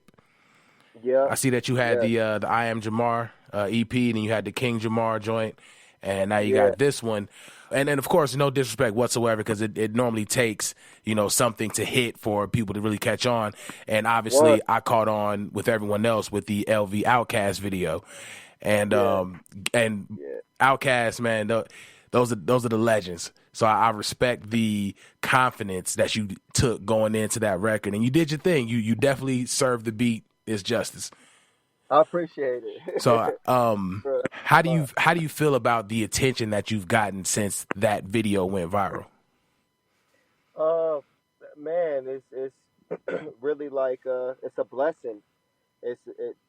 Yeah. I see that you had the I Am Jamar EP, and you had the King Jamar joint, and now you got this one. And then, of course, no disrespect whatsoever, because it normally takes, something to hit for people to really catch on. And obviously, I caught on with everyone else with the LV Outkast video. And Outkast, man, those are the legends. So I respect the confidence that you took going into that record. And you did your thing. You definitely served the beat its justice. I appreciate it. So, Bro, how do you feel about the attention that you've gotten since that video went viral? uh, man, it's really like it's a blessing.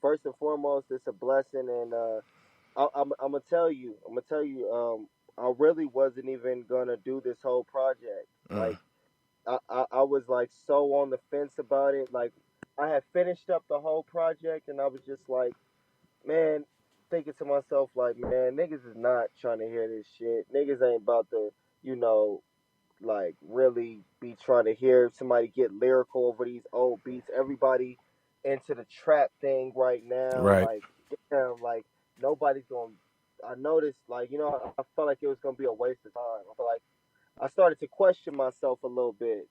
First and foremost, it's a blessing, and I'm gonna tell you, I really wasn't even gonna do this whole project. Like, I was like so on the fence about it. Like, I had finished up the whole project, and I was just like, man, thinking to myself, like, man, niggas is not trying to hear this shit. Niggas ain't about to, you know, like really be trying to hear somebody get lyrical over these old beats. Everybody into the trap thing right now. Right. Like, damn, like nobody's going. I noticed, like, I felt like it was gonna be a waste of time. I feel like I started to question myself a little bit,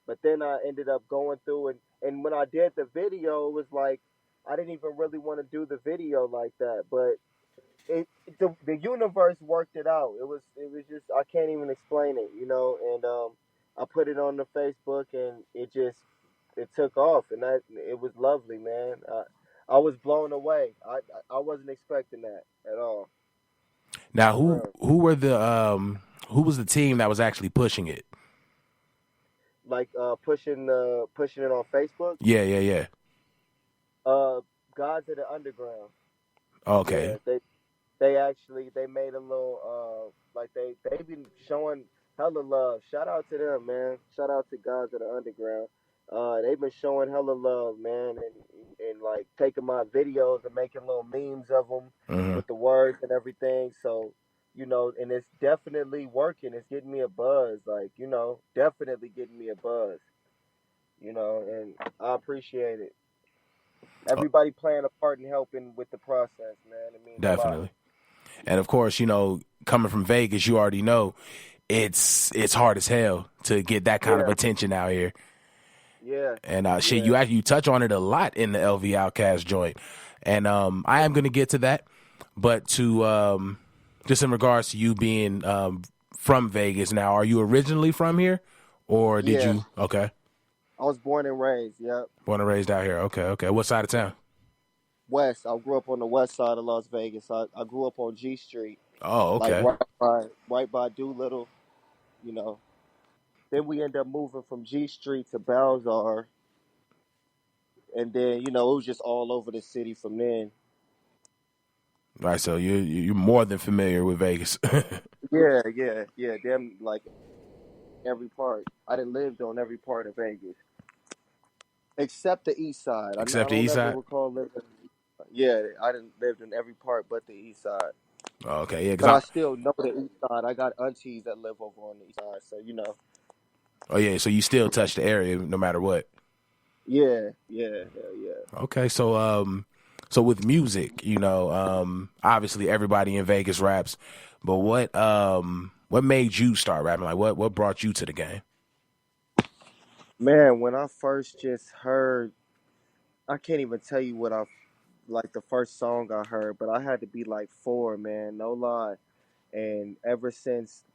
but then I ended up going through and when I did the video, it was like I didn't even really want to do the video like that, but the universe worked it out. It was just I can't even explain it, and I put it on the Facebook and it took off, and that it was lovely, man. I was blown away. I wasn't expecting that at all. Now, For who were the who was the team that was actually pushing it? like pushing it on Facebook. Yeah. Gods of the Underground. Okay. Yeah, they made a little like they been showing hella love. Shout out to them, man. Shout out to Gods of the Underground. They've been showing hella love, man, and like taking my videos and making little memes of them with the words and everything. So, and it's definitely working. It's getting me a buzz, like, definitely getting me a buzz, and I appreciate it. Everybody playing a part in helping with the process, man. It means a lot. Definitely. And of course, coming from Vegas, you already know it's hard as hell to get that kind of attention out here. Yeah. And you touch on it a lot in the LV Outcast joint. And I am going to get to that, but to just in regards to you being from Vegas now, are you originally from here or did you? Okay. I was born and raised, yep. Born and raised out here. Okay. What side of town? West. I grew up on the west side of Las Vegas. I grew up on G Street. Oh, okay. Like right by Doolittle, Then we ended up moving from G Street to Balzar. And then, it was just all over the city from then. Right, so you're more than familiar with Vegas. Yeah. Them, like, every part. I done lived on every part of Vegas. Except the east side. Except the east side? Recall living. Yeah, I done lived in every part but the east side. Oh, okay, yeah. But I still know the east side. I got aunties that live over on the east side, so Oh yeah, so you still touch the area no matter what. Yeah. Okay, so with music, obviously everybody in Vegas raps, but what made you start rapping? Like what brought you to the game? Man, when I first just heard, I can't even tell you what like the first song I heard, but I had to be like 4, man, no lie. And ever since,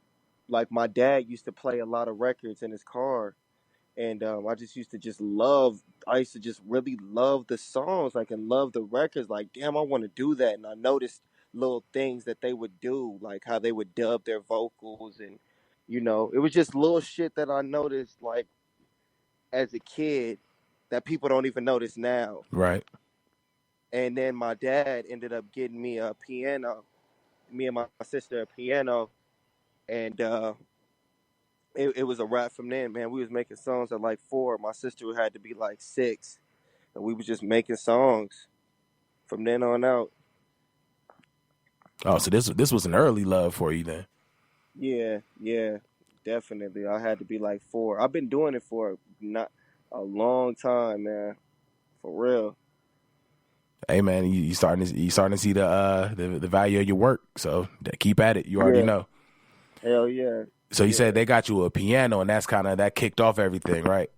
like, my dad used to play a lot of records in his car, and I used to just really love the songs, like, and love the records. Like, damn, I want to do that. And I noticed little things that they would do, like how they would dub their vocals, and it was just little shit that I noticed, like, as a kid that people don't even notice now. Right. And then my dad ended up getting me a piano, me and my sister a piano, and it was a wrap from then, man. We was making songs at like 4. My sister had to be like 6, and we was just making songs from then on out. Oh, so this was an early love for you then? Yeah, definitely. I had to be like 4. I've been doing it for not a long time, man. For real. Hey man, you starting to see the value of your work. So keep at it. You already know. Hell yeah. So you said they got you a piano, and that kicked off everything, right?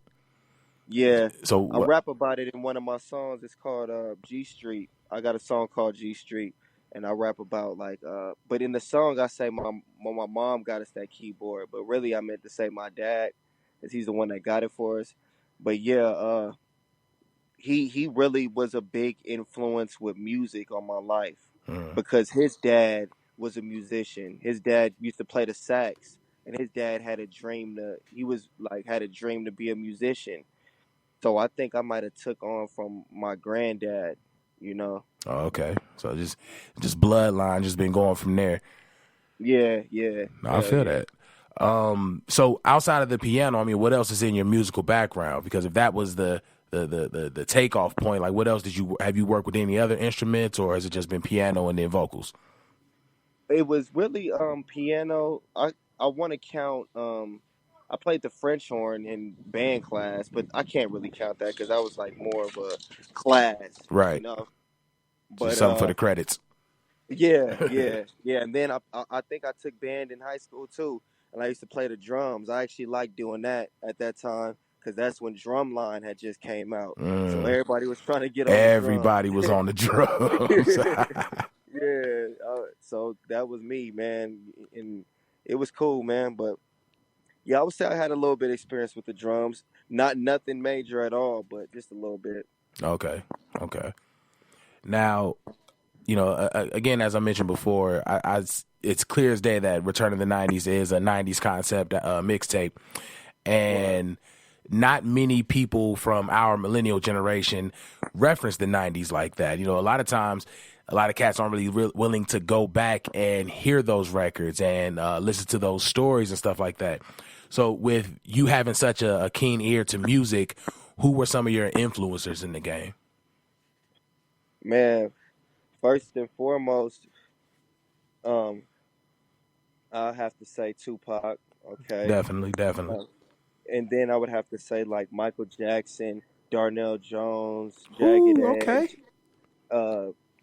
Yeah. So I rap about it in one of my songs. It's called G Street. I got a song called G Street, and I rap about like but in the song I say my mom got us that keyboard, but really I meant to say my dad, because he's the one that got it for us. But yeah, he really was a big influence with music on my life Mm. because his dad was a musician. His dad used to play the sax, and his dad had a dream to had a dream to be a musician. So I think I might have took on from my granddad, you know. Oh, okay. So just bloodline, just been going from there. Yeah. No, I feel that. So outside of the piano, I mean, what else is in your musical background? Because if that was the takeoff point, like what else have you worked with any other instruments, or has it just been piano and then vocals? It was really piano. I want to count. I played the French horn in band class, but I can't really count that because that was like more of a class, Right. you know. Just But something for the credits. yeah. And then I think I took band in high school too, and I used to play the drums. I actually liked doing that at that time because that's when Drumline had just came out, so everybody was trying to get on. Everybody was on the drums. Yeah, so that was me, man, and it was cool, man. But yeah, I would say I had a little bit of experience with the drums, not nothing major at all, but just a little bit. Okay. Now, you know, again, as I mentioned before, it's clear as day that Return of the 90s is a 90s concept mixtape, and not many people from our millennial generation reference the 90s like that. You know, a lot of times, a lot of cats aren't really willing to go back and hear those records and listen to those stories and stuff like that. So with you having such a keen ear to music, who were some of your influencers in the game? Man, first and foremost, I have to say Tupac. Okay, Definitely. and then I would have to say like Michael Jackson, Darnell Jones, Jagged Edge.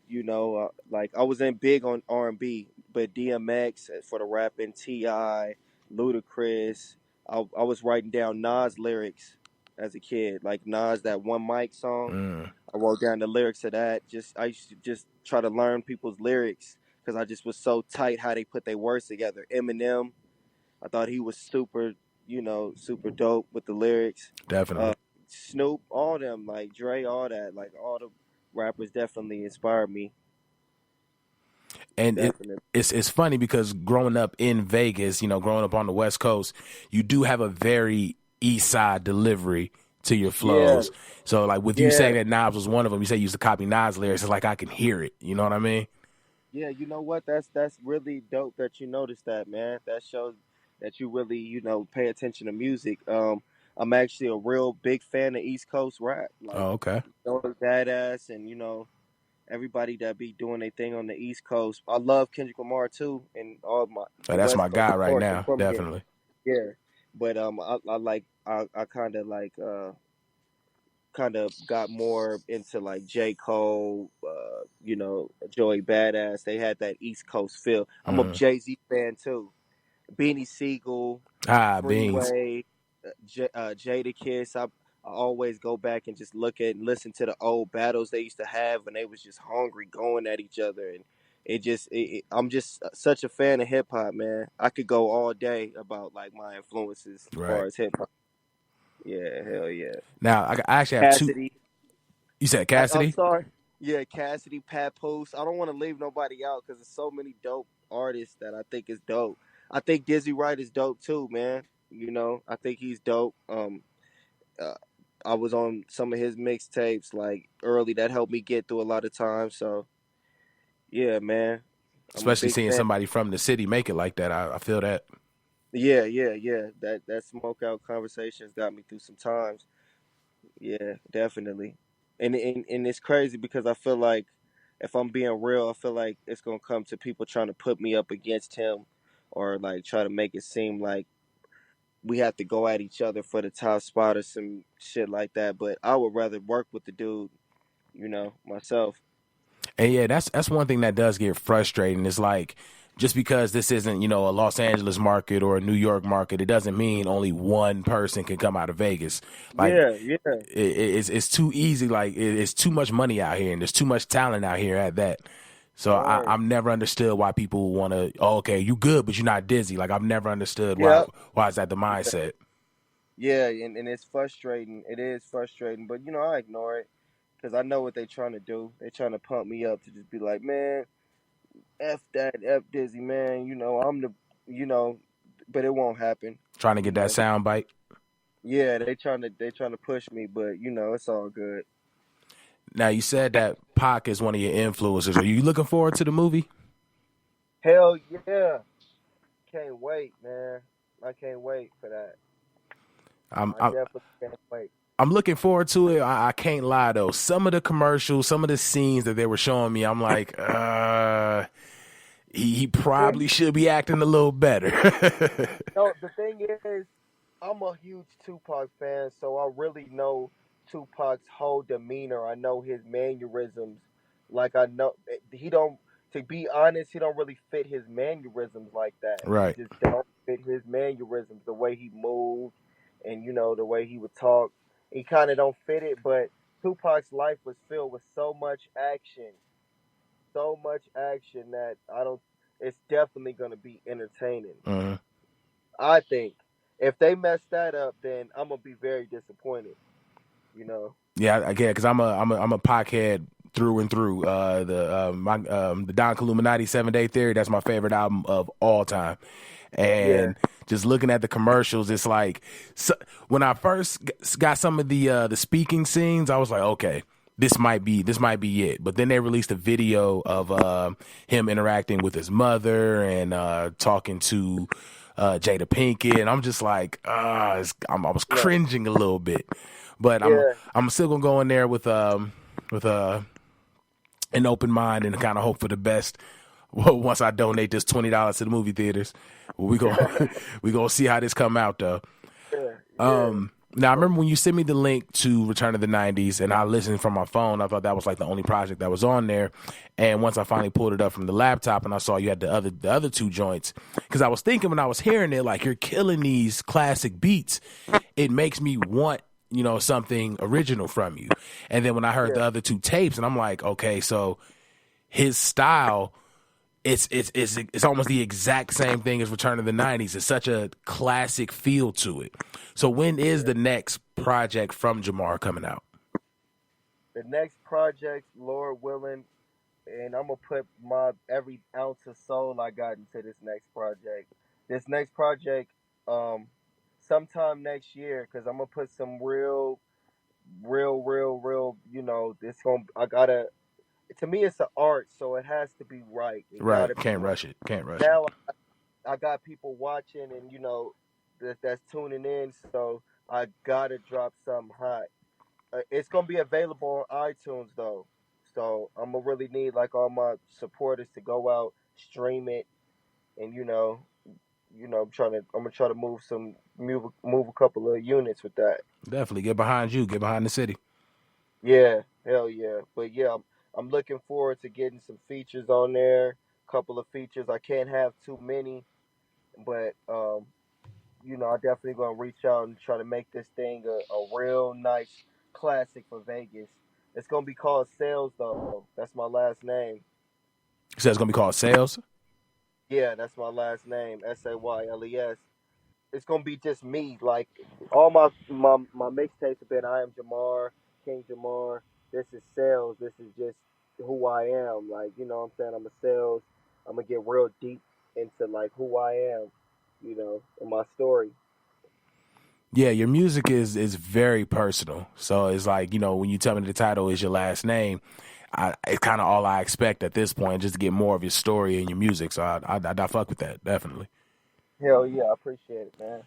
You know, like I was in big on R&B, but DMX for the rapping, T.I., Ludacris. I was writing down Nas lyrics as a kid, like Nas, that One Mic song. I wrote down the lyrics of that. I used to just try to learn people's lyrics because I just was so tight how they put their words together. Eminem, I thought he was super dope with the lyrics. Definitely. Snoop, all them, like Dre, all that, like all the rappers definitely inspired me. And it's funny because growing up in Vegas, you know, growing up on the West Coast, you do have a very East Side delivery to your flows. Yeah. So like with you saying that Nas was one of them, you say you used to copy Nas lyrics. It's like I can hear it. You know what I mean? Yeah, you know what? That's really dope that you noticed that, man. That shows that you really, you know, pay attention to music. I'm actually a real big fan of East Coast rap. Like, okay. Badass and, you know, everybody that be doing their thing on the East Coast. I love Kendrick Lamar too, and all my. That's my guy right now, definitely. Yeah, but I kind of got more into like J. Cole, you know, Joey Badass. They had that East Coast feel. I'm a Jay-Z fan too. Beanie Siegel, Freeway, Jadakiss. I always go back and just look at and listen to the old battles they used to have when they was just hungry going at each other, and I'm just such a fan of hip hop, man. I could go all day about like my influences as far as hip hop. Yeah, hell yeah. Now I actually have Cassidy. You said Cassidy? I'm sorry. Yeah, Cassidy, Papoose. I don't want to leave nobody out because there's so many dope artists that I think is dope. I think Dizzy Wright is dope too, man. You know, I think he's dope. I was on some of his mixtapes like early that helped me get through a lot of times. So, yeah, man. Especially seeing somebody from the city make it like that, I feel that. Yeah. That smoke out conversations got me through some times. Yeah, definitely. And it's crazy because I feel like if I'm being real, I feel like it's gonna come to people trying to put me up against him, or like try to make it seem like we have to go at each other for the top spot or some shit like that. But I would rather work with the dude, you know, myself. And yeah, that's one thing that does get frustrating. It's like, just because this isn't, you know, a Los Angeles market or a New York market, it doesn't mean only one person can come out of Vegas. Like, it's too easy. Like, it's too much money out here, and there's too much talent out here at that. So I've never understood why people want to, okay, you good, but you're not Dizzy. Like, I've never understood why is that the mindset. Yeah, and it's frustrating. It is frustrating, but, you know, I ignore it. because I know what they trying to do. They trying to pump me up to just be like, man, F that, F Dizzy, man. I'm the, but it won't happen. Trying to get that sound bite. Yeah, they trying to push me, but it's all good. Now, you said that Pac is one of your influences. Are you looking forward to the movie? Hell yeah. Can't wait, man. I can't wait for that. I definitely can't wait. I'm looking forward to it. I can't lie, though. Some of the commercials, some of the scenes that they were showing me, I'm like, he probably should be acting a little better. No, the thing is, I'm a huge Tupac fan, so I really know Tupac's whole demeanor. I know his mannerisms. Like, I know to be honest, he don't really fit his mannerisms like that. Right. He just don't fit his mannerisms, the way he moved and, the way he would talk. He kind of don't fit it, but Tupac's life was filled with so much action that it's definitely going to be entertaining. Mm-hmm. I think. If they mess that up, then I'm going to be very disappointed, Yeah, I get it, because I'm a Pac head through and through. The Don Illuminati 7 Day Theory, that's my favorite album of all time. And just looking at the commercials, it's like, when I first got some of the speaking scenes, I was like, okay, this might be it. But then they released a video of him interacting with his mother and talking to Jada Pinkett, and I'm just like, I was cringing a little bit. But I'm still gonna go in there with an open mind and kind of hope for the best. Well, once I donate this $20 to the movie theaters, we gonna see how this come out though. Now I remember when you sent me the link to Return of the 90s, and I listened from my phone. I thought that was like the only project that was on there. And once I finally pulled it up from the laptop and I saw you had the other two joints, because I was thinking when I was hearing it, like, you're killing these classic beats. It makes me want something original from you. And then when I heard the other two tapes, and I'm like, okay, so his style, it's almost the exact same thing as Return of the 90s. It's such a classic feel to it. So when is the next project from Jamaar coming out? The next project, Lord willing, and I'm going to put my every ounce of soul I got into this next project. This next project, sometime next year, because I'm going to put some real, to me, it's an art, so it has to be right. Right. Can't rush it. Now I got people watching and, that's tuning in, so I got to drop something hot. It's going to be available on iTunes, though. So I'm going to really need, like, all my supporters to go out, stream it, and, I'm going to try to move a couple of units with that. Definitely. Get behind you. Get behind the city. Yeah. Hell yeah. But, yeah, I'm looking forward to getting some features on there, a couple of features. I can't have too many, but, I definitely going to reach out and try to make this thing a real nice classic for Vegas. It's going to be called Sales, though. That's my last name. You said it's going to be called Sales? Yeah, that's my last name, Sayles. It's going to be just me. Like, all my mixtapes have been I Am Jamaar, King Jamaar. This is Sales. This is just who I am. Like, you know what I'm saying? I'm a Sales. I'm going to get real deep into, like, who I am, in my story. Yeah, your music is very personal. So it's like, when you tell me the title is your last name, it's kind of all I expect at this point, just to get more of your story and your music. So I fuck with that, definitely. Hell yeah, I appreciate it, man.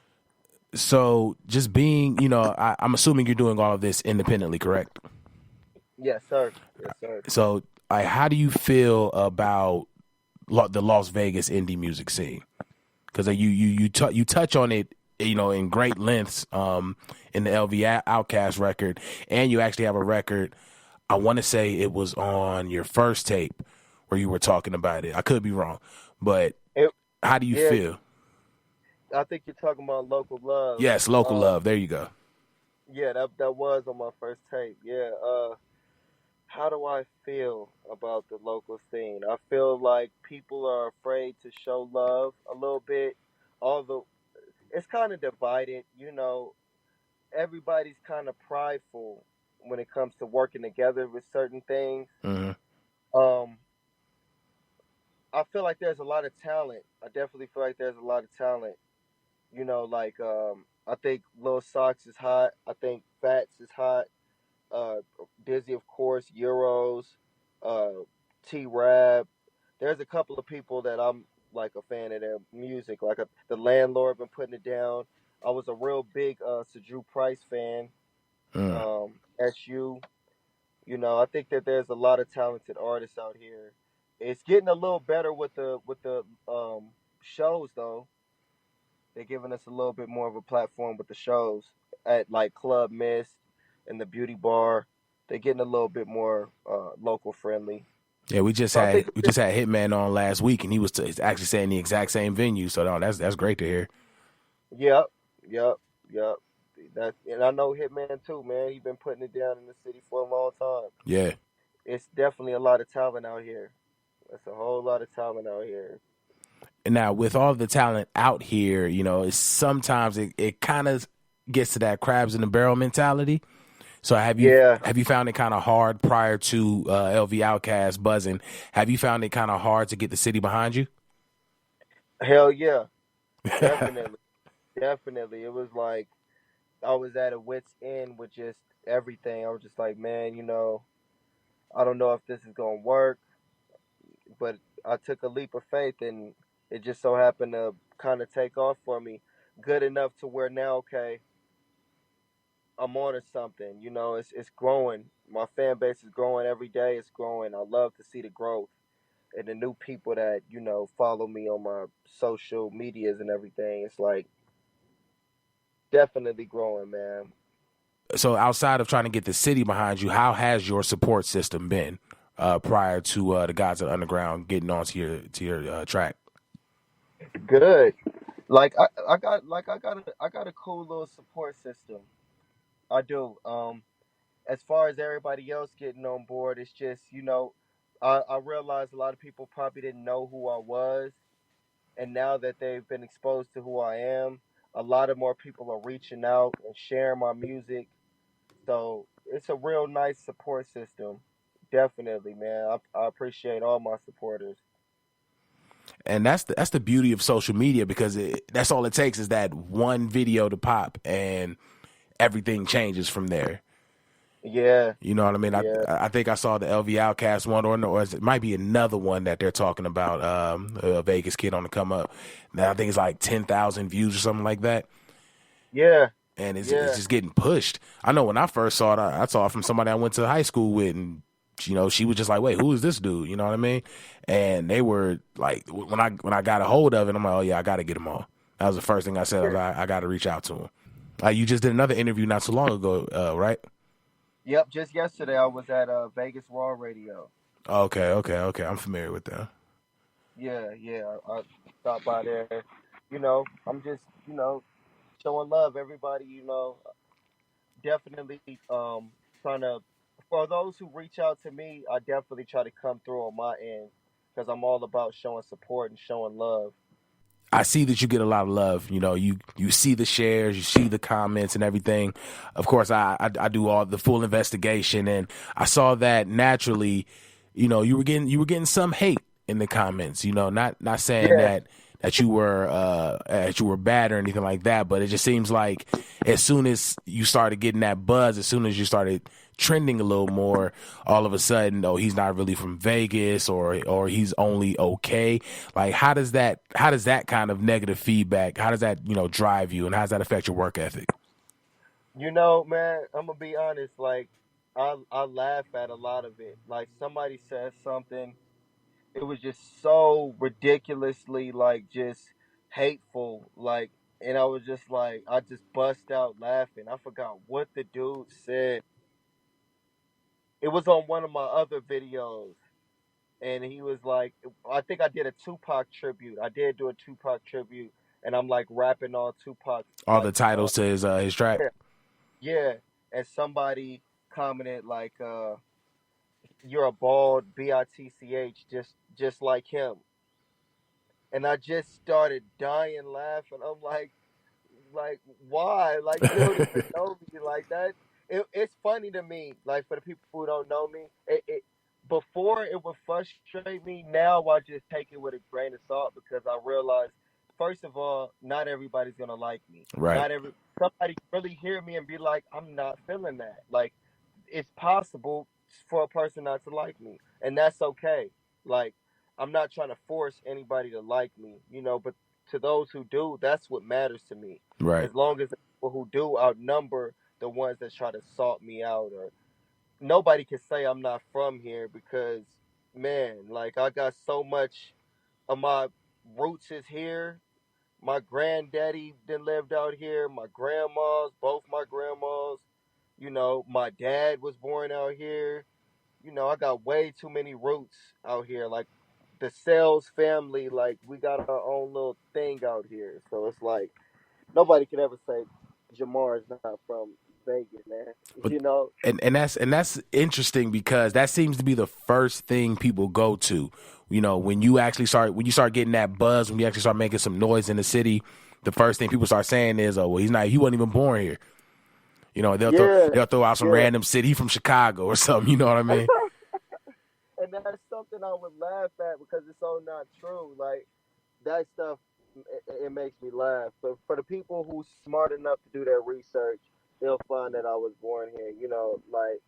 So just being, I'm assuming you're doing all of this independently, correct? Yes, sir. Yes, sir. So how do you feel about the Las Vegas indie music scene? Because you touch on it, in great lengths in the LV Outcast record, and you actually have a record. I want to say it was on your first tape where you were talking about it. I could be wrong, but how do you feel? I think you're talking about Local Love. Yes, Local Love. There you go. Yeah, that was on my first tape. Yeah. How do I feel about the local scene? I feel like people are afraid to show love a little bit, although it's kind of divided. Everybody's kind of prideful when it comes to working together with certain things. Mm-hmm. Um, I feel like there's a lot of talent. I definitely feel like there's a lot of talent. You know, like I think Lil Sox is hot. I think Fats is hot. Uh, Dizzy, of course, Euros, uh, T Rab. There's a couple of people that I'm like a fan of their music. Like the Landlord been putting it down. I was a real big Drew Price fan. Mm. SU. You know, I think that there's a lot of talented artists out here. It's getting a little better with the shows though. They're giving us a little bit more of a platform with the shows at like Club Mist and the Beauty Bar. They're getting a little bit more local friendly. Yeah, we just So I had think, Hitman on last week, and he was actually saying the exact same venue. So no, that's great to hear. yep. And I know Hitman too, man. He's been putting it down in the city for a long time. Yeah. It's definitely a lot of talent out here. That's a whole lot of talent out here. And now with all the talent out here, you know, sometimes it kind of gets to that crabs in the barrel mentality. So have you found it kind of hard prior to LV Outcast buzzing? Have you found it kind of hard to get the city behind you? Hell yeah, definitely, definitely. It was like I was at a wit's end with just everything. I was just like, man, you know, I don't know if this is gonna work, but I took a leap of faith, and it just so happened to kind of take off for me, good enough to where now, okay, I'm on to something. You know, it's growing. My fan base is growing every day. It's growing. I love to see the growth and the new people that, you know, follow me on my social medias and everything. It's like definitely growing, man. So outside of trying to get the city behind you, how has your support system been prior to the guys at Underground getting onto your track? Good. Like I got a cool little support system. I do. As far as everybody else getting on board, it's just, you know, I realized a lot of people probably didn't know who I was, and now that they've been exposed to who I am, a lot of more people are reaching out and sharing my music. So it's a real nice support system. Definitely, man. I appreciate all my supporters. And that's the beauty of social media, because that's all it takes is that one video to pop and everything changes from there. Yeah. You know what I mean? Yeah. I think I saw the LV Outcast one, or it might be another one that they're talking about, a Vegas kid on the come up. Now I think it's like 10,000 views or something like that. Yeah. And it's just getting pushed. I know when I first saw it, I saw it from somebody I went to high school with, and you know, she was just like, "Wait, who is this dude?" You know what I mean? And they were like, when I got a hold of it, I'm like, "Oh yeah, I got to get him on." That was the first thing I said. I got to reach out to him. You just did another interview not so long ago, right? Yep, just yesterday I was at Vegas Raw Radio. Okay. I'm familiar with that. Yeah, I stopped by there. You know, I'm just, you know, showing love. Everybody, you know, definitely trying to, for those who reach out to me, I definitely try to come through on my end, because I'm all about showing support and showing love. I see that you get a lot of love. You know, you see the shares, you see the comments and everything. Of course, I do all the full investigation, and I saw that naturally. You know, you were getting some hate in the comments. You know, not saying that you were bad or anything like that, but it just seems like as soon as you started getting that buzz, as soon as you started trending a little more, all of a sudden, oh, he's not really from Vegas, or he's only okay. Like, how does that kind of negative feedback, how does that, you know, drive you, and how does that affect your work ethic? You know, man, I'm gonna be honest. Like, I laugh at a lot of it. Like, somebody says something, it was just so ridiculously, like, just hateful, like, and I was just like, I just bust out laughing. I forgot what the dude said. It was on one of my other videos, and he was like, I think I did a Tupac tribute. I did do a Tupac tribute, and I'm like rapping on Tupac. All the titles to his track. Yeah, and somebody commented like, "You're a bald bitch, just like him," and I just started dying laughing. I'm like, why? Like, you don't even know me like that. it's funny to me, like for the people who don't know me, before it would frustrate me. Now I just take it with a grain of salt because I realize, first of all, not everybody's gonna like me. Right. Somebody really hear me and be like, I'm not feeling that. Like, it's possible for a person not to like me, and that's okay. Like, I'm not trying to force anybody to like me, but to those who do, that's what matters to me. Right. As long as the people who do outnumber the ones that try to salt me out, or nobody can say I'm not from here because, man, like I got so much of my roots is here. My granddaddy then lived out here. My grandmas, both my grandmas, my dad was born out here. I got way too many roots out here. Like the Sales family, like we got our own little thing out here. So it's like nobody could ever say Jamaar is not from Vegas, man. But, and that's interesting because that seems to be the first thing people go to. When you start getting that buzz, when you actually start making some noise in the city, the first thing people start saying is, "Oh, well, he wasn't even born here." They'll throw out some random city. He from Chicago or something. You know what I mean? And that's something I would laugh at because it's so not true. Like that stuff, it makes me laugh. But for the people who's smart enough to do their research, they'll find that I was born here. Like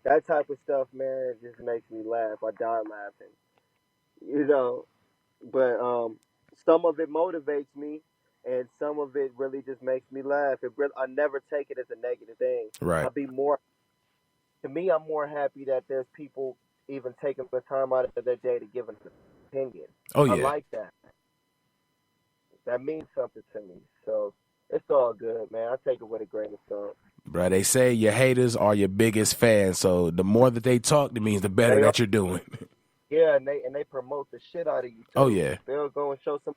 that type of stuff, man, it just makes me laugh. I die laughing. But some of it motivates me, and some of it really just makes me laugh. I never take it as a negative thing. Right. To me, I'm more happy that there's people even taking the time out of their day to give an opinion. Oh yeah. I like that. That means something to me. So it's all good, man. I take it with a grain of salt. Bro, they say your haters are your biggest fans. So the more that they talk, that means the better that you're doing. Yeah, and they promote the shit out of you too. Oh yeah. They'll go and show some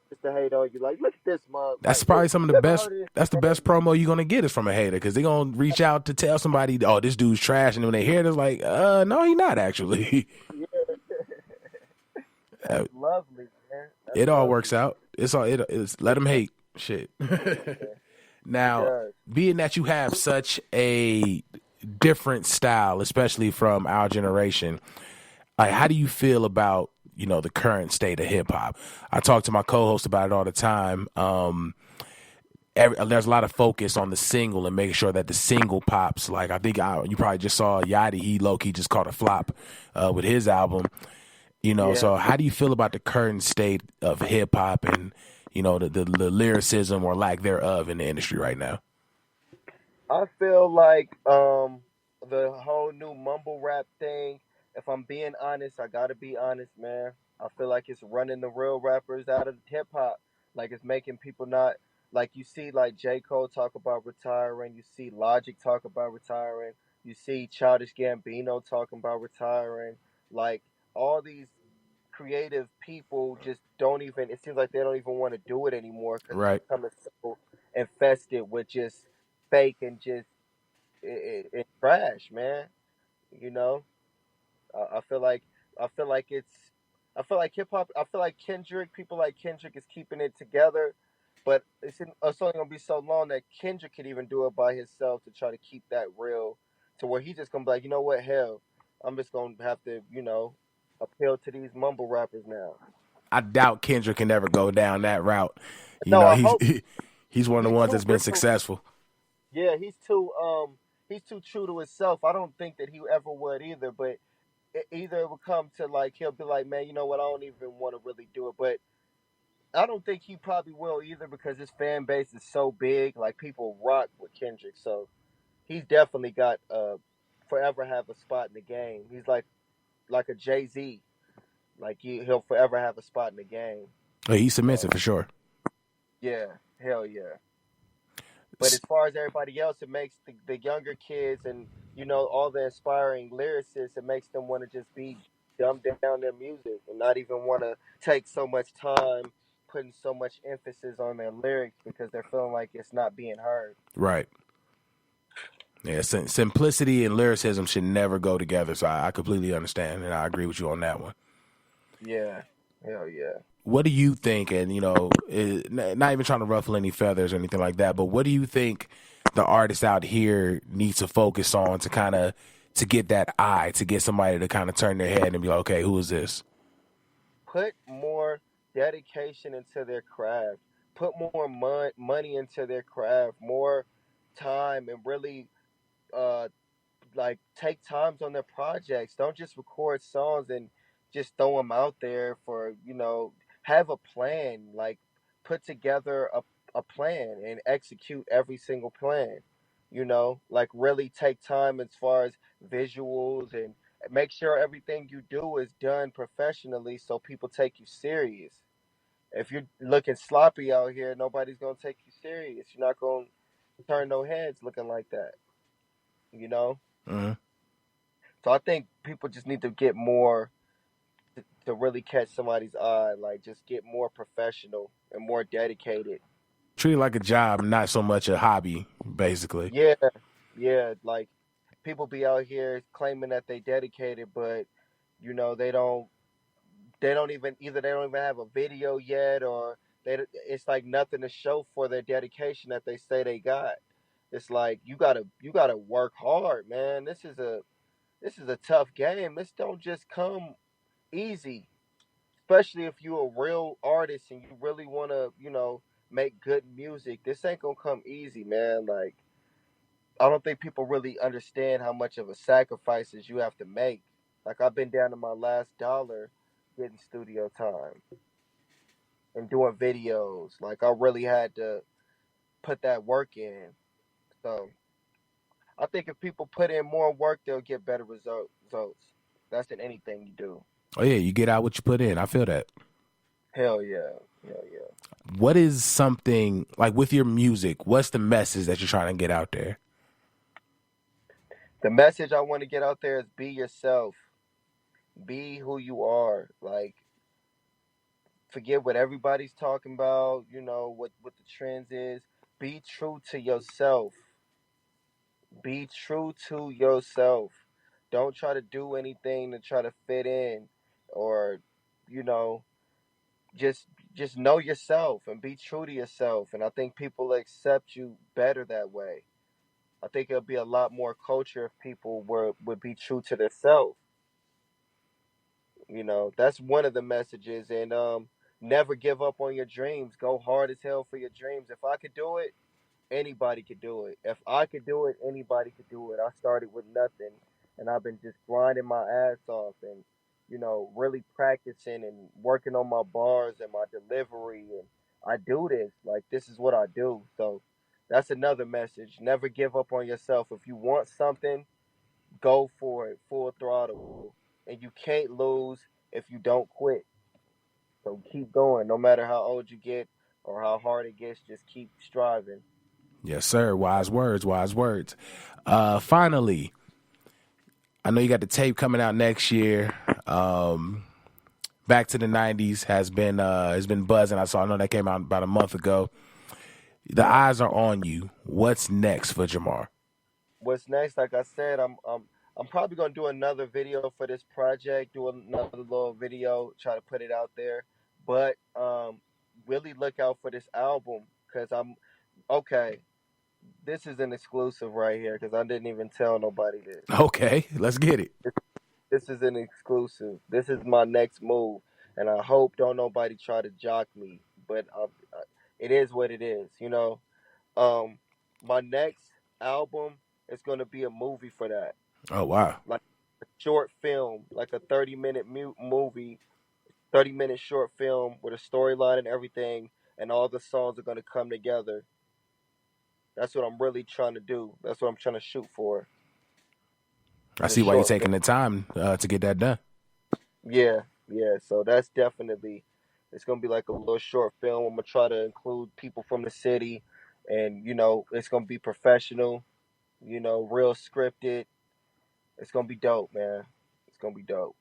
just to hate on you. Like, look at this mug. That's probably some of the best. That's the best promo you're gonna get is from a hater because they're gonna reach out to tell somebody, "Oh, this dude's trash," and when they hear it, it's like, no, he's not actually. Yeah. That's lovely, man. It all works out. It's let them hate shit. Now, being that you have such a different style, especially from our generation, how do you feel about the current state of hip hop? I talk to my co-host about it all the time. There's a lot of focus on the single and making sure that the single pops. Like I think you probably just saw Yachty. He low-key just caught a flop with his album. So how do you feel about the current state of hip hop and the lyricism or lack thereof in the industry right now? I feel like the whole new mumble rap thing. If I'm being honest, I gotta be honest, man. I feel like it's running the real rappers out of hip hop. Like it's making people not like you see like J. Cole talk about retiring, you see Logic talk about retiring, you see Childish Gambino talking about retiring. Like all these creative people just don't even. It seems like they don't even want to do it anymore because it's becoming so infested with just fake and just it trash, man. I feel like hip hop. I feel like Kendrick. People like Kendrick is keeping it together, but it's only gonna be so long that Kendrick can even do it by himself to try to keep that real, to where he's just gonna be like, you know what, hell, I'm just gonna have to, appeal to these mumble rappers now. I doubt Kendrick can ever go down that route. He's one of the ones that's been successful. Yeah, he's too true to himself. I don't think that he ever would either, but either it will come to like he'll be like, man, you know what, I don't even want to really do it. But I don't think he probably will either because his fan base is so big. Like people rock with Kendrick, so he's definitely got forever have a spot in the game. He's like a Jay-Z. Like he'll forever have a spot in the game. Oh, he cements it for sure. Yeah, hell yeah. But as far as everybody else, it makes the younger kids and all the inspiring lyricists, it makes them want to just be dumbed down their music and not even want to take so much time putting so much emphasis on their lyrics because they're feeling like it's not being heard. Right. Yeah, simplicity and lyricism should never go together. So I completely understand, and I agree with you on that one. Yeah, hell yeah. What do you think, and not even trying to ruffle any feathers or anything like that, but what do you think the artist out here needs to focus on to get that eye, to get somebody to kind of turn their head and be like, okay, who is this? Put more dedication into their craft. Put more money into their craft. More time, and really uh like take times on their projects. Don't just record songs and just throw them out there for, have a plan. Like put together a plan and execute every single plan. Like really take time as far as visuals, and make sure everything you do is done professionally so people take you serious. If you're looking sloppy out here, nobody's gonna take you serious. You're not gonna turn no heads looking like that. You know. Mhm. So I think people just need to get more to really catch somebody's eye. Like just get more professional and more dedicated. Treat it like a job, not so much a hobby, basically. Yeah, yeah. Like people be out here claiming that they dedicated, but they don't even either they don't even have a video yet, or it's like nothing to show for their dedication that they say they got. It's like you gotta work hard, man. This is a tough game. This don't just come easy, especially if you're a real artist and you really want to, make good music. This ain't gonna come easy, man. Like I don't think people really understand how much of a sacrifices you have to make. Like I've been down to my last dollar getting studio time and doing videos. Like I really had to put that work in. So I think if people put in more work, they'll get better results. That's in anything you do. Oh yeah, you get out what you put in. I feel that. Hell yeah. Hell yeah. What is something like with your music? What's the message that you're trying to get out there? The message I want to get out there is be yourself. Be who you are. Like forget what everybody's talking about, what the trends is. Be true to yourself. Be true to yourself. Don't try to do anything to try to fit in, or, you know, just just know yourself and be true to yourself. And I think people accept you better that way. I think it'll be a lot more culture if people would be true to themselves. That's one of the messages. And never give up on your dreams. Go hard as hell for your dreams. If I could do it, anybody could do it. If I could do it, anybody could do it. I started with nothing, and I've been just grinding my ass off, and really practicing and working on my bars and my delivery. And I do this. Like this is what I do. So that's another message. Never give up on yourself. If you want something, go for it, full throttle. And you can't lose if you don't quit. So keep going, no matter how old you get or how hard it gets. Just keep striving. Yes, sir. Wise words, wise words. Finally, I know you got the tape coming out next year. Back to the 90s has been buzzing. I know that came out about a month ago. The eyes are on you. What's next for Jamaar? What's next? Like I said, I'm probably gonna do another video for this project. Do another little video, try to put it out there. But really look out for this album because I'm okay. This is an exclusive right here because I didn't even tell nobody this. Okay, let's get it. This is an exclusive. This is my next move, and I hope don't nobody try to jock me. But it is what it is, My next album is gonna be a movie for that. Oh wow! Like a short film, like a 30-minute movie, 30-minute short film with a storyline and everything, and all the songs are gonna come together. That's what I'm really trying to do. That's what I'm trying to shoot for. I see why you're taking the time to get that done. Yeah. So that's definitely, it's gonna be like a little short film. I'm gonna try to include people from the city, and it's gonna be professional, real scripted. It's gonna be dope, man. It's gonna be dope.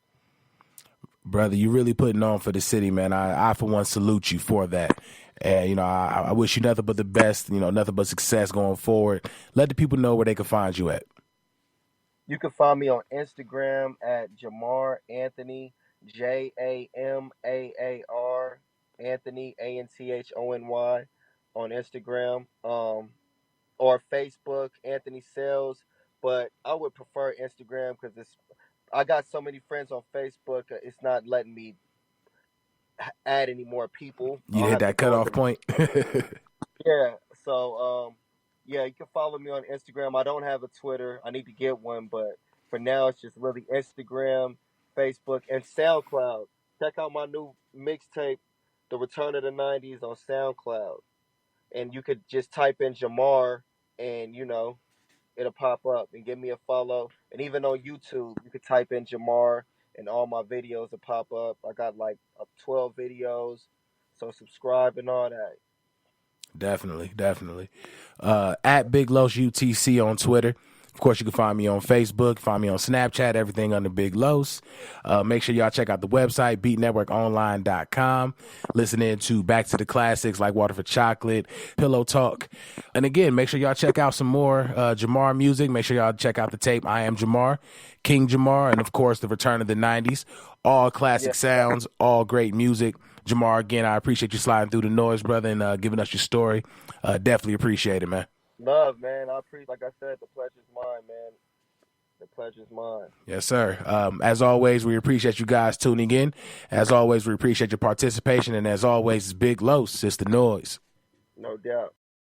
Brother, you really putting on for the city, man. I for one salute you for that. And, I wish you nothing but the best, nothing but success going forward. Let the people know where they can find you at. You can find me on Instagram at Jamaar Anthony, Jamaar Anthony, Anthony on Instagram. or Facebook, Anthony Sales. But I would prefer Instagram because I got so many friends on Facebook. It's not letting me add any more people. You hit that cutoff point. Yeah. So yeah, you can follow me on Instagram. I don't have a Twitter. I need to get one, but for now it's just really Instagram, Facebook, and SoundCloud. Check out my new mixtape, The Return of the 90s, on SoundCloud. And you could just type in Jamaar and, it'll pop up, and give me a follow. And even on YouTube, you could type in Jamaar and all my videos will pop up. I got like 12 videos. So subscribe and all that. Definitely. At Big Los UTC on Twitter. Of course, you can find me on Facebook, find me on Snapchat, everything under Big Los. Make sure y'all check out the website, beatnetworkonline.com. Listen in to Back to the Classics like Water for Chocolate, Pillow Talk. And again, make sure y'all check out some more Jamaar music. Make sure y'all check out the tape, I Am Jamaar, King Jamaar, and of course, The Return of the 90s. All classic sounds, all great music. Jamaar, again, I appreciate you sliding through the Noize, brother, and giving us your story. Definitely appreciate it, man. Love, man. I appreciate, like I said, the pleasure's mine, man. The pleasure's mine. Yes, sir. As always, we appreciate you guys tuning in. As always, we appreciate your participation. And as always, it's Big Los. It's the Noize. No doubt.